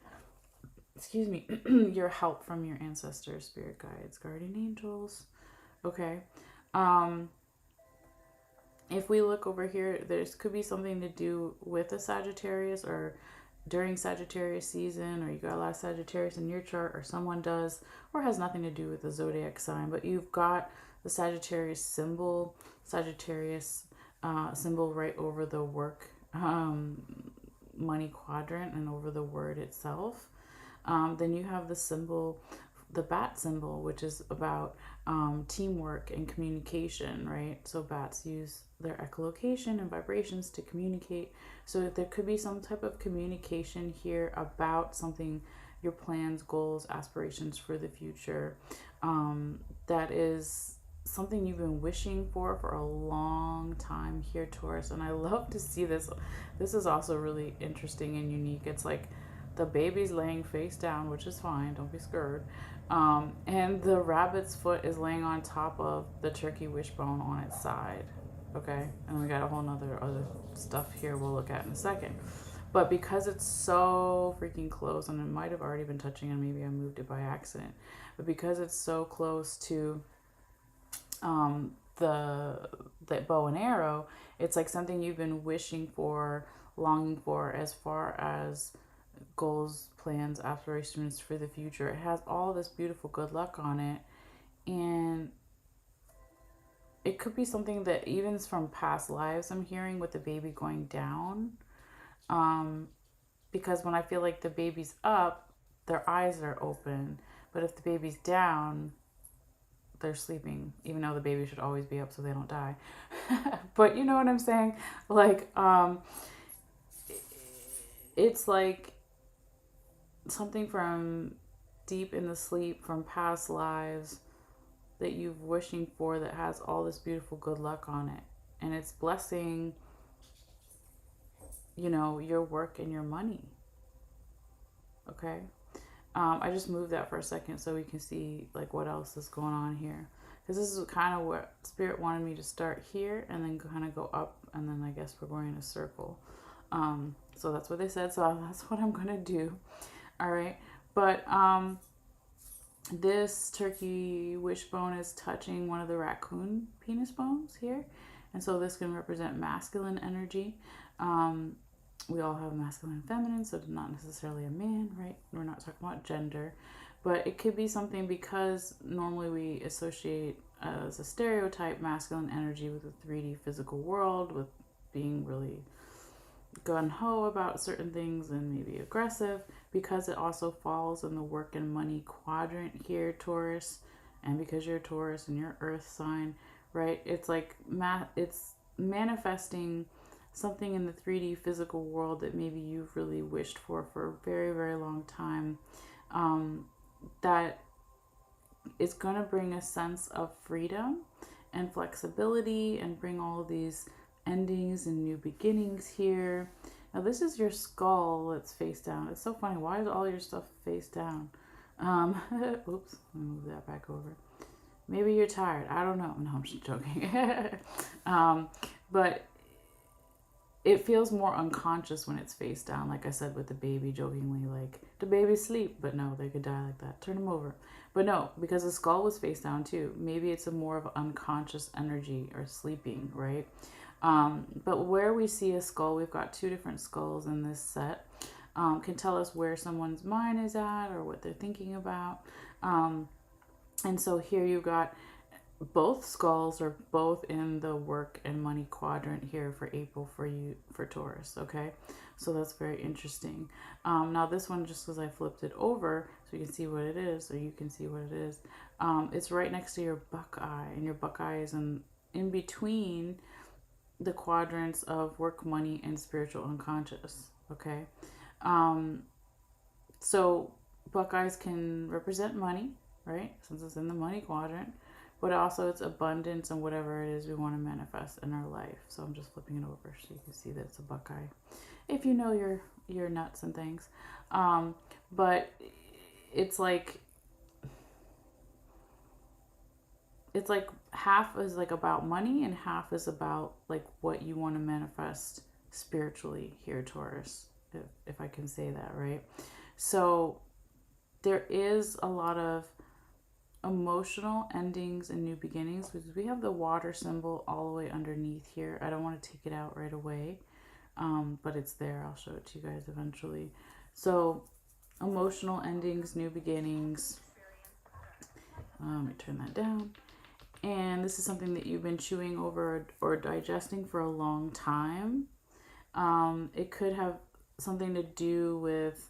Excuse me, your help from your ancestors, spirit guides, guardian angels. Okay, if we look over here, this could be something to do with a Sagittarius, or during Sagittarius season, or you got a lot of Sagittarius in your chart, or someone does, or has nothing to do with the zodiac sign, but you've got the Sagittarius symbol, symbol right over the work money quadrant and over the word itself. Then you have the symbol, the bat symbol, which is about teamwork and communication, right? So bats use their echolocation and vibrations to communicate. So there could be some type of communication here about something, your plans, goals, aspirations for the future. That is something you've been wishing for a long time here, Taurus. And I love to see this. This is also really interesting and unique. It's like the baby's laying face down, which is fine, don't be scared. And the rabbit's foot is laying on top of the turkey wishbone on its side. Okay, and we got a whole nother other stuff here we'll look at in a second. But because it's so freaking close, and it might have already been touching, and maybe I moved it by accident, but because it's so close to the bow and arrow, it's like something you've been wishing for, longing for, as far as goals, plans, aspirations for the future. It has all this beautiful good luck on it, and it could be something that even is from past lives. I'm hearing with the baby going down, because when I feel like the baby's up, their eyes are open, but if the baby's down, they're sleeping, even though the baby should always be up so they don't die. But you know what I'm saying? Like, it's like something from deep in the sleep from past lives that you've wishing for, that has all this beautiful good luck on it, and it's blessing, you know, your work and your money. Okay, I just moved that for a second so we can see like what else is going on here, because this is kind of what Spirit wanted me to start here and then kind of go up, and then I guess we're going in a circle. So that's what they said, so that's what I'm gonna do. All right, but this turkey wishbone is touching one of the raccoon penis bones here, and so this can represent masculine energy. We all have masculine and feminine, so it's not necessarily a man, right? We're not talking about gender, but it could be something, because normally we associate as a stereotype masculine energy with the 3D physical world, with being really gung-ho about certain things and maybe aggressive, because it also falls in the work and money quadrant here, Taurus, and because you're a Taurus and you're earth sign, right? It's like it's manifesting something in the 3D physical world that maybe you've really wished for a very, very long time, that is going to bring a sense of freedom and flexibility, and bring all these endings and new beginnings here. Now this is your skull that's face down. It's so funny. Why is all your stuff face down? Oops, let me move that back over. Maybe you're tired. I don't know. No, I'm just joking. But it feels more unconscious when it's face down. Like I said with the baby, jokingly, like, the baby's asleep, but no, they could die like that. Turn them over. But no, because the skull was face down too. Maybe it's a more of unconscious energy or sleeping, right? But where we see a skull, we've got two different skulls in this set. Can tell us where someone's mind is at or what they're thinking about. And so here you got both skulls are both in the work and money quadrant here for April for you, for Taurus. Okay, so that's very interesting. Now this one, just because I flipped it over so you can see what it is, or you can see what it is, it's right next to your buckeye, and your buckeye is in between the quadrants of work, money, and spiritual unconscious. Okay, so buckeyes can represent money, right, since it's in the money quadrant, but also it's abundance and whatever it is we want to manifest in our life. So I'm just flipping it over so you can see that it's a buckeye, if you know your nuts and things. But it's like half is like about money and half is about like what you want to manifest spiritually here, Taurus, if I can say that, right? So there is a lot of emotional endings and new beginnings, because we have the water symbol all the way underneath here. I don't want to take it out right away, but it's there. I'll show it to you guys eventually. So emotional endings, new beginnings. Let me turn that down. And this is something that you've been chewing over or digesting for a long time. It could have something to do with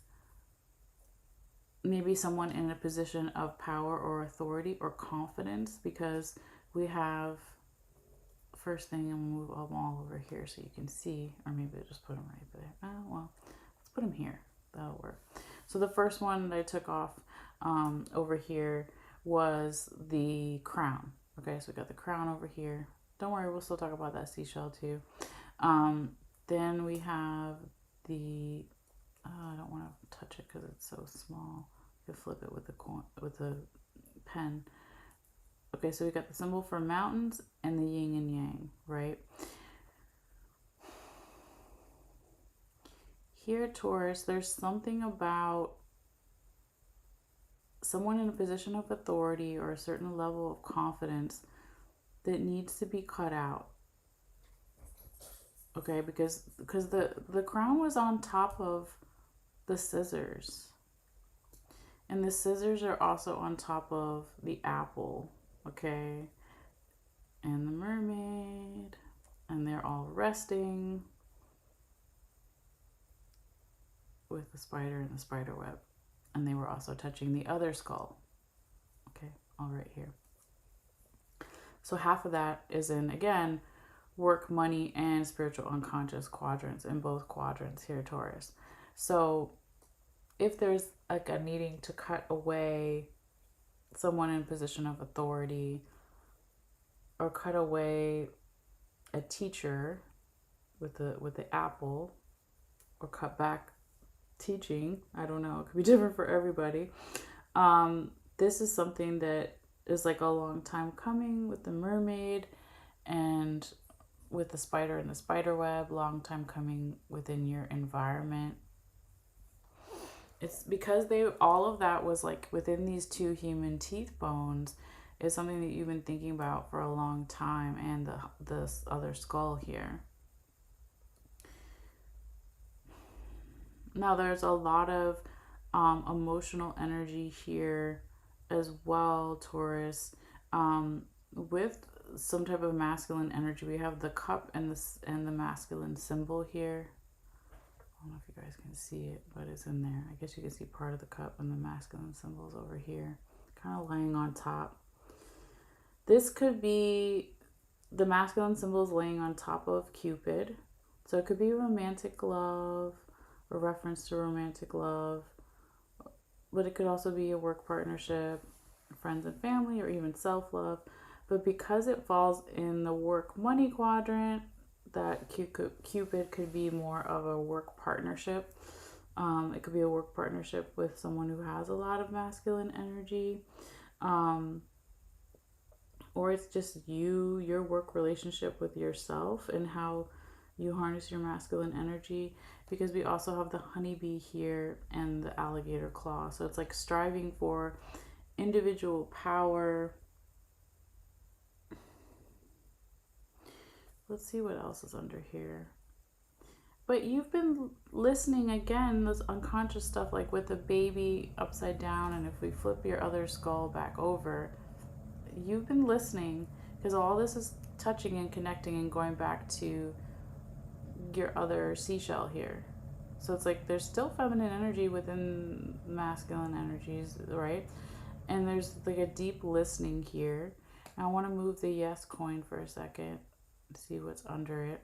maybe someone in a position of power or authority or confidence, because we have, first thing, I'm move them all over here so you can see, or maybe I'll just put them right there. Oh, well, let's put them here. That'll work. So the first one that I took off over here was the crown. Okay, so we got the crown over here. Don't worry, we'll still talk about that seashell too. Then we have the, I don't want to touch it because it's so small. You flip it with the pen. Okay, so we got the symbol for mountains and the yin and yang, right? Here, Taurus, there's something about someone in a position of authority or a certain level of confidence that needs to be cut out. Okay, because the crown was on top of the scissors. And the scissors are also on top of the apple, okay? And the mermaid. And they're all resting with the spider and the spider web. And they were also touching the other skull. Okay, all right here. So half of that is in, again, work, money, and spiritual unconscious quadrants, in both quadrants here, Taurus. So if there's like a needing to cut away someone in a position of authority, or cut away a teacher with the apple, or cut back teaching, I don't know, it could be different for everybody. This is something that is like a long time coming with the mermaid, and with the spider and the spider web, long time coming within your environment. It's because all of that was like within these two human teeth bones, is something that you've been thinking about for a long time, and the other skull here. Now there's a lot of emotional energy here as well, Taurus, with some type of masculine energy. We have the cup and the masculine symbol here. I don't know if you guys can see it, but it's in there. I guess you can see part of the cup and the masculine symbols over here, kind of laying on top. This could be the masculine symbols laying on top of Cupid. So it could be romantic love, or reference to romantic love, but it could also be a work partnership, friends and family, or even self-love. But because it falls in the work money quadrant, that Cupid could be more of a work partnership. It could be a work partnership with someone who has a lot of masculine energy, or it's just you, your work relationship with yourself and how you harness your masculine energy, because we also have the honeybee here and the alligator claw. So it's like striving for individual power. Let's see what else is under here. But you've been listening again, those unconscious stuff, like with the baby upside down, and if we flip your other skull back over, you've been listening, because all this is touching and connecting and going back to your other seashell here. So it's like there's still feminine energy within masculine energies, right? And there's like a deep listening here. And I want to move the yes coin for a second to see what's under it.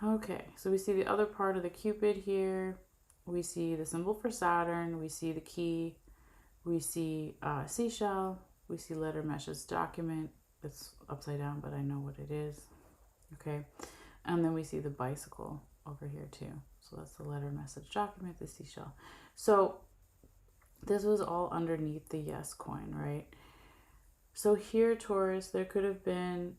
Okay, so we see the other part of the Cupid here. We see the symbol for Saturn. We see the key. We see seashell. We see letter message document. It's upside down, but I know what it is. Okay, and then we see the bicycle over here too. So that's the letter message document, the seashell. So this was all underneath the yes coin, right? So here, Taurus, there could have been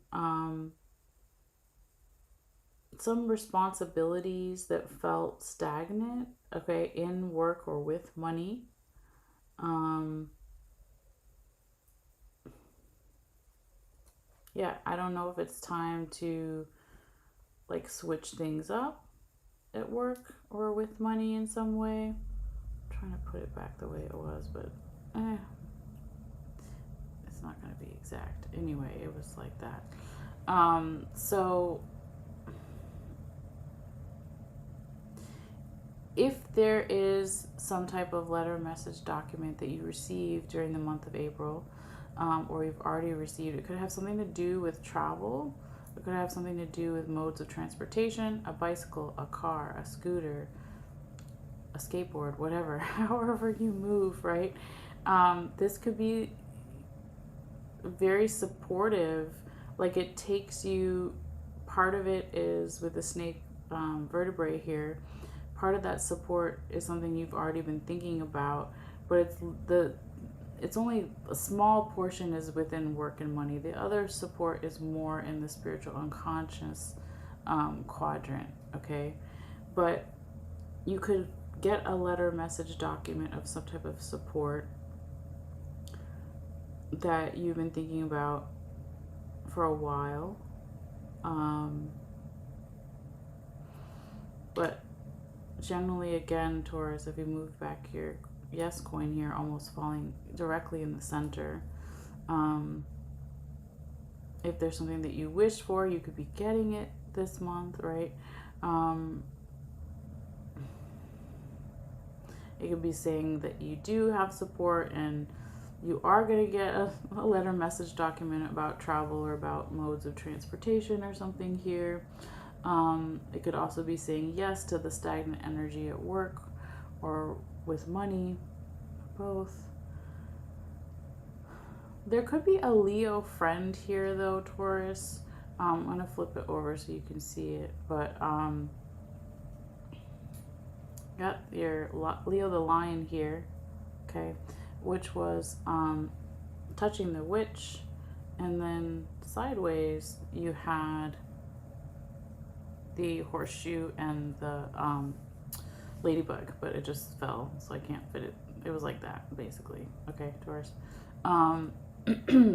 some responsibilities that felt stagnant, okay, in work or with money. Yeah, I don't know if it's time to like switch things up at work or with money in some way. I'm trying to put it back the way it was, but it's not going to be exact. Anyway, it was like that. So if there is some type of letter message document that you received during the month of April, or you've already received, it could have something to do with travel. It could have something to do with modes of transportation, a bicycle, a car, a scooter, a skateboard, whatever, however you move, right? This could be very supportive. Like it takes you, part of it is with the snake vertebrae here. Part of that support is something you've already been thinking about, but it's only a small portion is within work and money. The other support is more in the spiritual unconscious quadrant, okay? But you could get a letter message document of some type of support that you've been thinking about for a while. But generally, again, Taurus, if you move back your yes coin here, almost falling directly in the center, if there's something that you wish for, you could be getting it this month, right? It could be saying that you do have support and you are going to get a letter message document about travel or about modes of transportation or something here. It could also be saying yes to the stagnant energy at work or with money, both. There could be a Leo friend here though, Taurus. I'm going to flip it over so you can see it. But got your Leo the lion here, okay, which was touching the witch, and then sideways you had the horseshoe and the ladybug, but it just fell, so I can't fit it. It was like that, basically. Okay, Taurus.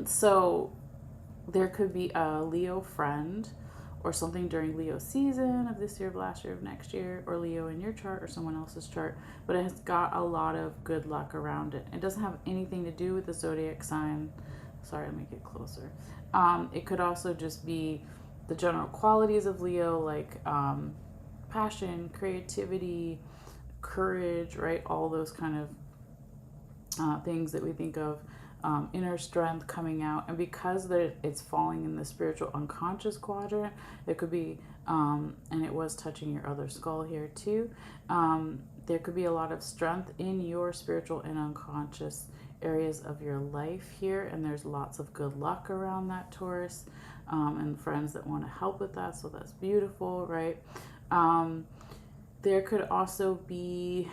So there could be a Leo friend or something during Leo season of this year, of last year, of next year, or Leo in your chart or someone else's chart, but it has got a lot of good luck around it. It doesn't have anything to do with the zodiac sign. Sorry, let me get closer. It could also just be the general qualities of Leo, like passion, creativity, courage, right? All those kind of things that we think of, inner strength coming out. And because it's falling in the spiritual unconscious quadrant, it could be, and it was touching your other skull here too, there could be a lot of strength in your spiritual and unconscious areas of your life here, and there's lots of good luck around that, Taurus, and friends that want to help with that, so that's beautiful, right? There could also be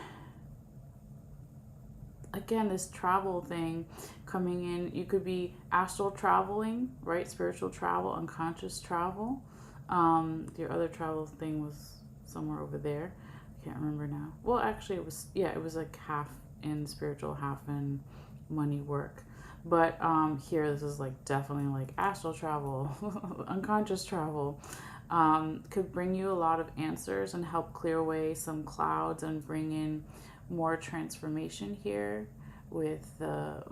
again, this travel thing coming in. You could be astral traveling, right? Spiritual travel, unconscious travel. Your other travel thing was somewhere over there. I can't remember now. Well, actually, it was, yeah, it was like half in spiritual, half in money work. But here, this is like definitely like astral travel, unconscious travel. Could bring you a lot of answers and help clear away some clouds and bring in more transformation here with the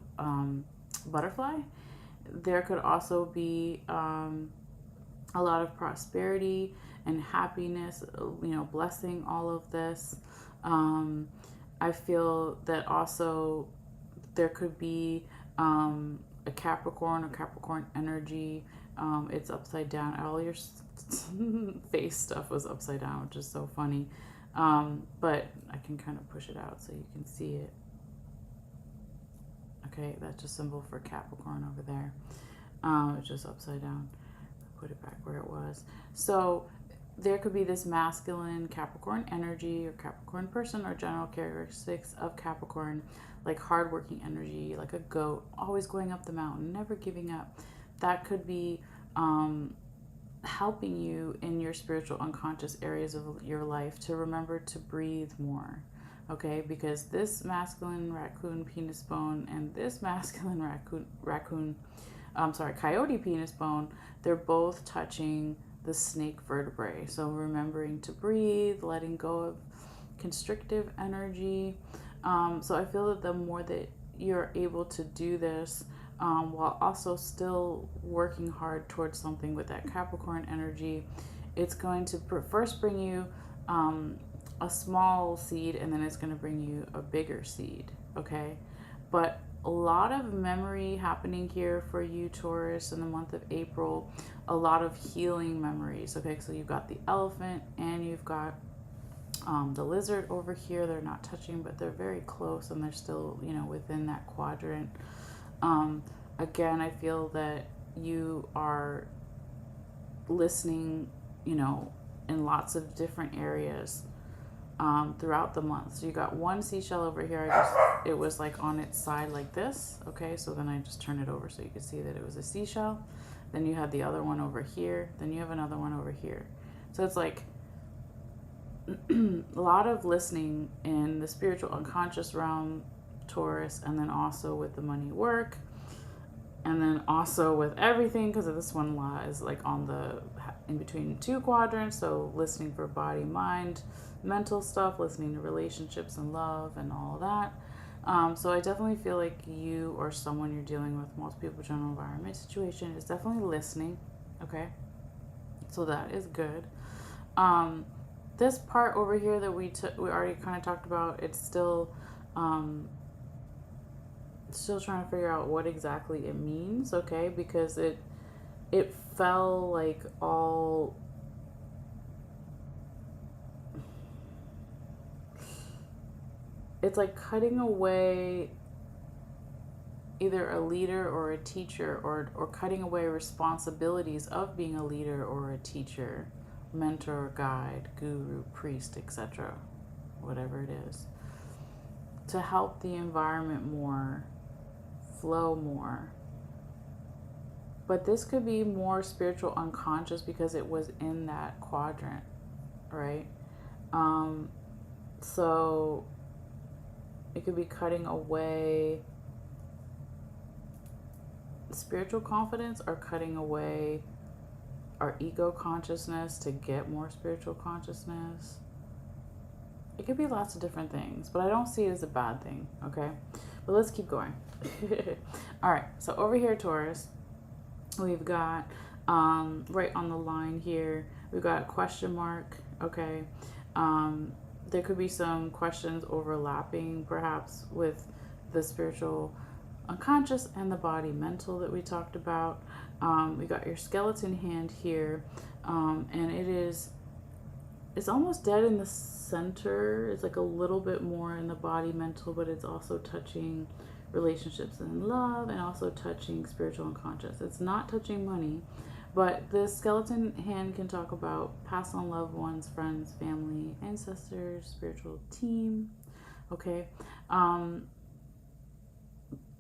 butterfly. There could also be a lot of prosperity and happiness, blessing all of this. I feel that also there could be a Capricorn or Capricorn energy. It's upside down. All your face stuff was upside down, which is so funny. But I can kind of push it out so you can see it. Okay, that's a symbol for Capricorn over there. It's just upside down. Put it back where it was. So there could be this masculine Capricorn energy or Capricorn person or general characteristics of Capricorn, like hardworking energy, like a goat, always going up the mountain, never giving up. That could be helping you in your spiritual unconscious areas of your life to remember to breathe more. Okay, because this masculine raccoon penis bone and this masculine coyote penis bone, they're both touching the snake vertebrae. So remembering to breathe, letting go of constrictive energy. So I feel that the more that you're able to do this, while also still working hard towards something with that Capricorn energy, it's going to first bring you a small seed, and then it's going to bring you a bigger seed. Okay, but a lot of memory happening here for you, Taurus, in the month of April. A lot of healing memories. Okay, so you've got the elephant and you've got the lizard over here. They're not touching, but they're very close, and they're still, within that quadrant. Again, I feel that you are listening, in lots of different areas throughout the month. So you got one seashell over here. It was like on its side like this. Okay, so then I just turned it over so you could see that it was a seashell. Then you had the other one over here. Then you have another one over here. So it's like a lot of listening in the spiritual unconscious realm, Taurus, and then also with the money work, and then also with everything, because this one lies like on the in between two quadrants. So listening for body, mind, mental stuff, listening to relationships and love and all that. So I definitely feel like you or someone you're dealing with, most people, general environment situation, is definitely listening. Okay, so that is good. This part over here that we already kind of talked about, it's still trying to figure out what exactly it means. Okay, because it fell like all. It's like cutting away either a leader or a teacher, or cutting away responsibilities of being a leader or a teacher, mentor, guide, guru, priest, etc., whatever it is, to help the environment more, flow more. But this could be more spiritual unconscious because it was in that quadrant, right? So it could be cutting away spiritual confidence or cutting away our ego consciousness to get more spiritual consciousness. It could be lots of different things, but I don't see it as a bad thing, okay? But let's keep going. All right, so over here, Taurus, we've got right on the line here, we've got a question mark, okay? There could be some questions overlapping perhaps with the spiritual unconscious and the body mental that we talked about. We got your skeleton hand here, and it's almost dead in the center. It's like a little bit more in the body mental, but it's also touching relationships and love, and also touching spiritual unconscious. It's not touching money, but the skeleton hand can talk about past on loved ones, friends, family, ancestors, spiritual team. Okay.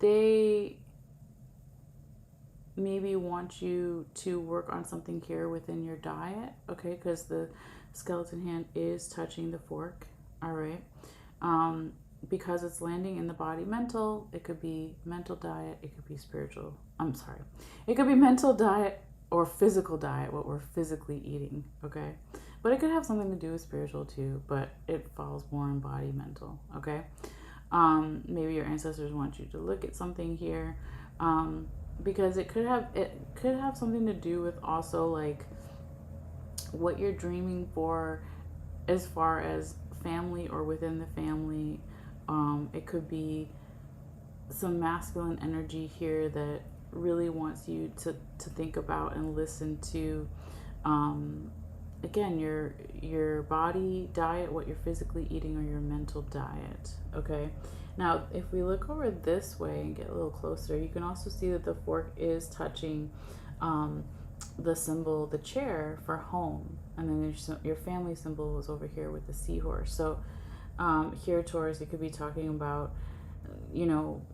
they maybe want you to work on something here within your diet, okay? Because the skeleton hand is touching the fork, all right? Because it's landing in the body mental, it could be mental diet, it could be spiritual. I'm sorry. It could be mental diet or physical diet, what we're physically eating, okay? But it could have something to do with spiritual too, but it falls more in body mental, okay? Maybe your ancestors want you to look at something here, because it could have something to do with also like what you're dreaming for as far as family or within the family. It could be some masculine energy here that really wants you to think about and listen to, again, your body diet, what you're physically eating, or your mental diet, okay? Now, if we look over this way and get a little closer, you can also see that the fork is touching the symbol, the chair for home. And then there's your family symbol is over here with the seahorse. So here, Taurus, it could be talking about, you know,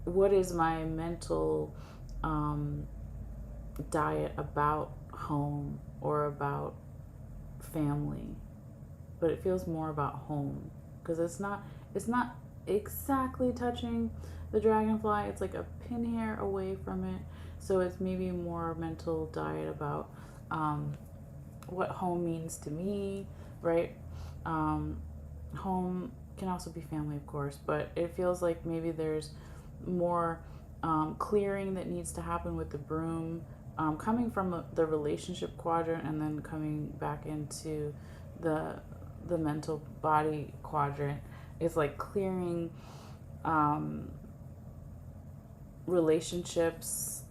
what is my mental diet about home or about family. But it feels more about home because it's not exactly touching the dragonfly. It's like a pin hair away from it. So it's maybe more mental diet about what home means to me, right? Home can also be family, of course, but it feels like maybe there's more clearing that needs to happen with the broom, coming from the relationship quadrant and then coming back into the mental body quadrant. It's like clearing relationships,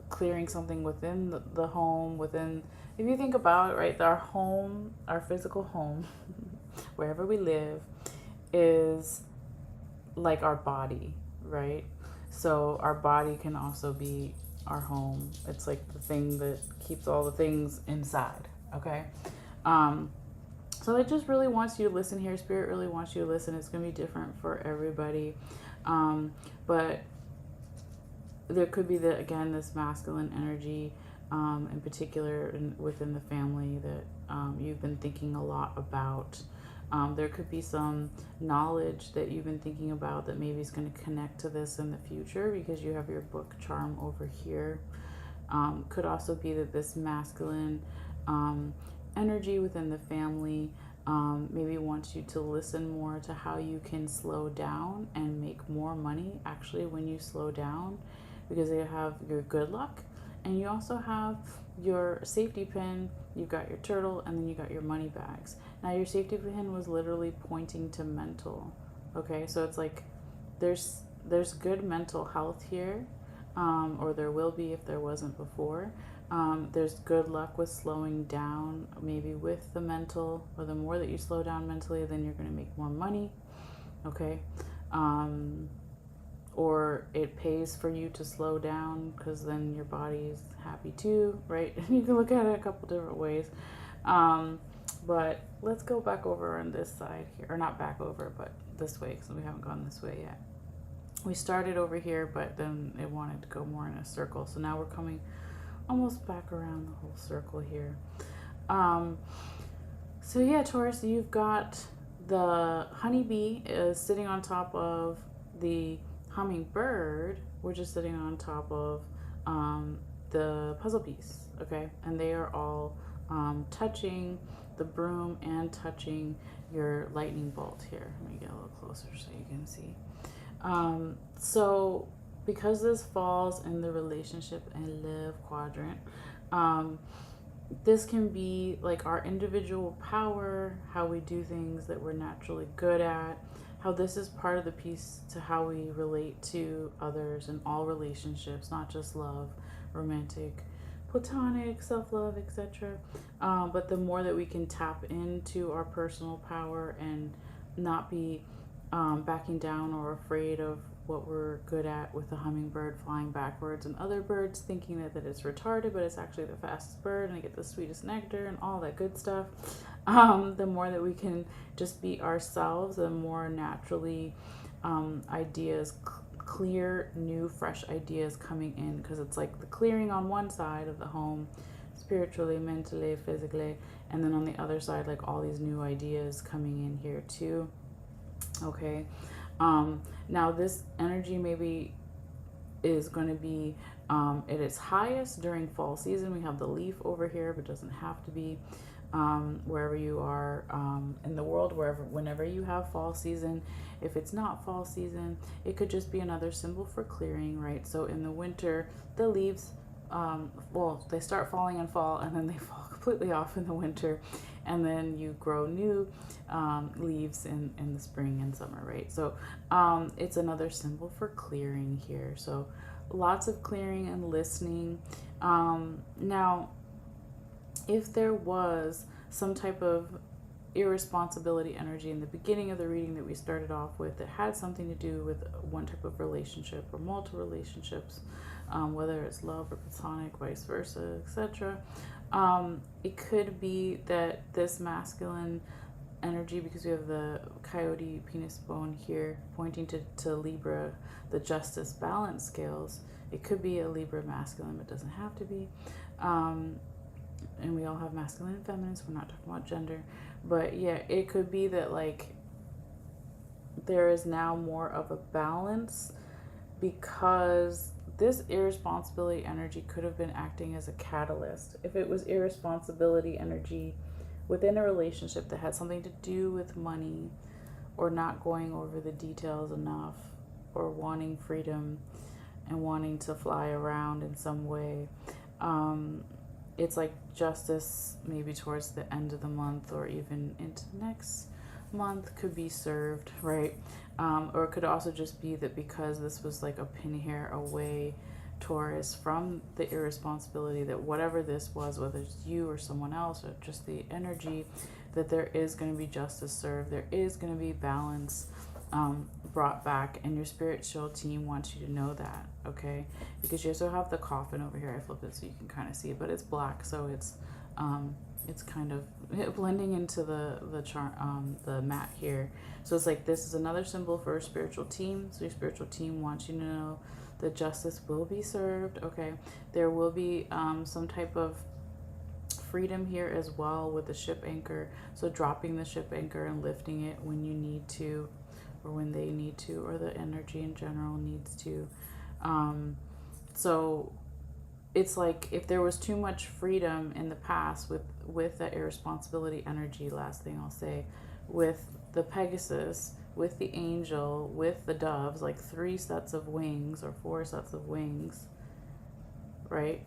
clearing something within the home, within, if you think about it, right, our home, our physical home, wherever we live, is like our body, right? So our body can also be our home. It's like the thing that keeps all the things inside, okay? So it just really wants you to listen here. Spirit really wants you to listen. It's going to be different for everybody. But there could be, again, this masculine energy in particular within the family that you've been thinking a lot about. There could be some knowledge that you've been thinking about that maybe is going to connect to this in the future because you have your book charm over here. Could also be that this masculine energy within the family maybe wants you to listen more to how you can slow down and make more money actually when you slow down, because they have your good luck and you also have your safety pin, you've got your turtle, and then you got your money bags. Now your safety pin was literally pointing to mental, okay? So it's like there's good mental health here, or there will be if there wasn't before. There's good luck with slowing down, maybe with the mental, or the more that you slow down mentally, then you're going to make more money, okay? Or it pays for you to slow down because then your body's happy too, right? You can look at it a couple different ways. But let's go back over on this side here, or not back over, but this way, because we haven't gone this way yet. We started over here, but then it wanted to go more in a circle. So now we're coming almost back around the whole circle here. So yeah, Taurus, you've got the honeybee is sitting on top of the hummingbird, which is sitting on top of the puzzle piece, okay? And they are all touching the broom and touching your lightning bolt here. Let me get a little closer so you can see. So because this falls in the relationship and love quadrant, this can be like our individual power, how we do things that we're naturally good at, how this is part of the piece to how we relate to others in all relationships, not just love, romantic, platonic, self-love, etc. But the more that we can tap into our personal power and not be backing down or afraid of what we're good at, with the hummingbird flying backwards and other birds thinking that it's retarded, but it's actually the fastest bird and they get the sweetest nectar and all that good stuff. The more that we can just be ourselves, the more naturally ideas, clear, new, fresh ideas coming in, because it's like the clearing on one side of the home, spiritually, mentally, physically, and then on the other side, like all these new ideas coming in here too. Okay. Now this energy maybe is going to be at its highest during fall season. We have the leaf over here, but it doesn't have to be. Wherever you are in the world, whenever you have fall season. If it's not fall season, it could just be another symbol for clearing, right? So in the winter, the leaves, well, they start falling in fall, and then they fall completely off in the winter, and then you grow new leaves in the spring and summer, right? So it's another symbol for clearing here. So lots of clearing and listening. Now, if there was some type of irresponsibility energy in the beginning of the reading that we started off with that had something to do with one type of relationship or multiple relationships, whether it's love or platonic, vice versa, etc., it could be that this masculine energy, because we have the coyote penis bone here pointing to Libra, the justice balance scales, it could be a Libra masculine, but it doesn't have to be. And we all have masculine and feminine, so we're not talking about gender. But yeah, it could be that like there is now more of a balance, because this irresponsibility energy could have been acting as a catalyst. If it was irresponsibility energy within a relationship that had something to do with money, or not going over the details enough, or wanting freedom and wanting to fly around in some way, it's like justice maybe towards the end of the month or even into next month could be served, right? Or it could also just be that because this was like a pin hair away, Taurus, from the irresponsibility, that whatever this was, whether it's you or someone else or just the energy, that there is going to be justice served, there is going to be balance brought back, and your spiritual team wants you to know that, okay? Because you also have the coffin over here. I flipped it so you can kind of see it, but it's black, so it's kind of blending into the mat here. So it's like this is another symbol for a spiritual team. So your spiritual team wants you to know that justice will be served, okay? There will be some type of freedom here as well with the ship anchor. So dropping the ship anchor and lifting it when you need to, or when they need to, or the energy in general needs to. So it's like if there was too much freedom in the past with that irresponsibility energy, last thing I'll say, with the Pegasus, with the angel, with the doves, like 3 sets of wings or 4 sets of wings, right?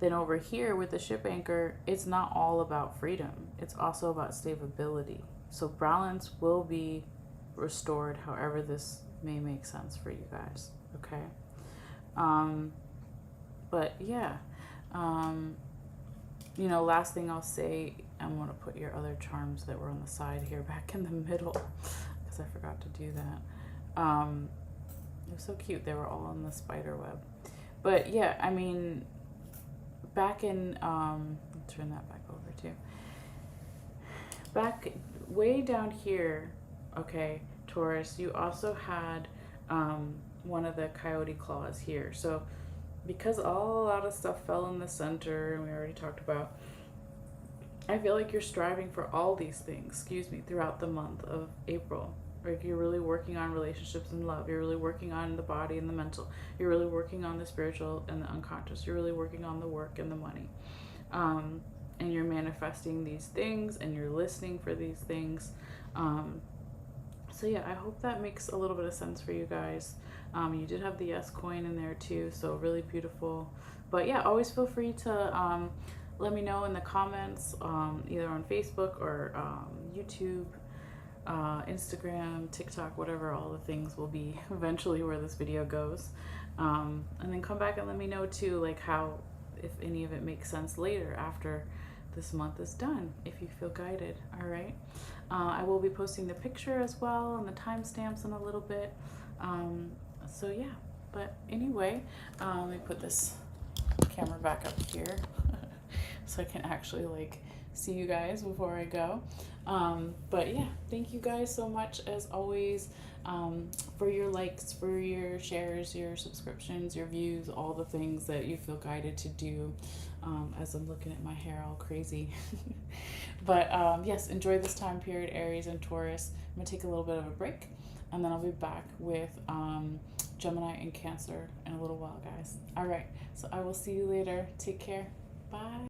Then over here with the ship anchor, it's not all about freedom. It's also about stability. So balance will be restored, however this may make sense for you guys, okay? But yeah, you know, last thing I'll say, I'm going to put your other charms that were on the side here back in the middle, because I forgot to do that. It was so cute. They were all on the spider web. But yeah, I mean, back in, turn that back over too. Back way down here, okay, Taurus, you also had one of the coyote claws here. So because a lot of stuff fell in the center, and we already talked about, I feel like you're striving for all these things, throughout the month of April. Like you're really working on relationships and love. You're really working on the body and the mental. You're really working on the spiritual and the unconscious. You're really working on the work and the money. And you're manifesting these things, and you're listening for these things. So yeah, I hope that makes a little bit of sense for you guys. You did have the yes coin in there too, so really beautiful. But yeah, always feel free to let me know in the comments, either on Facebook or YouTube, Instagram, TikTok, whatever. All the things will be eventually where this video goes. And then come back and let me know too, like how, if any of it makes sense later after this month is done, if you feel guided. All right. I will be posting the picture as well and the timestamps in a little bit. So yeah, but anyway, let me put this camera back up here so I can actually like see you guys before I go. But yeah, thank you guys so much as always, for your likes, for your shares, your subscriptions, your views, all the things that you feel guided to do, as I'm looking at my hair all crazy. But yes, enjoy this time period, Aries and Taurus. I'm going to take a little bit of a break, and then I'll be back with Gemini and Cancer in a little while, guys. All right, so I will see you later. Take care. Bye.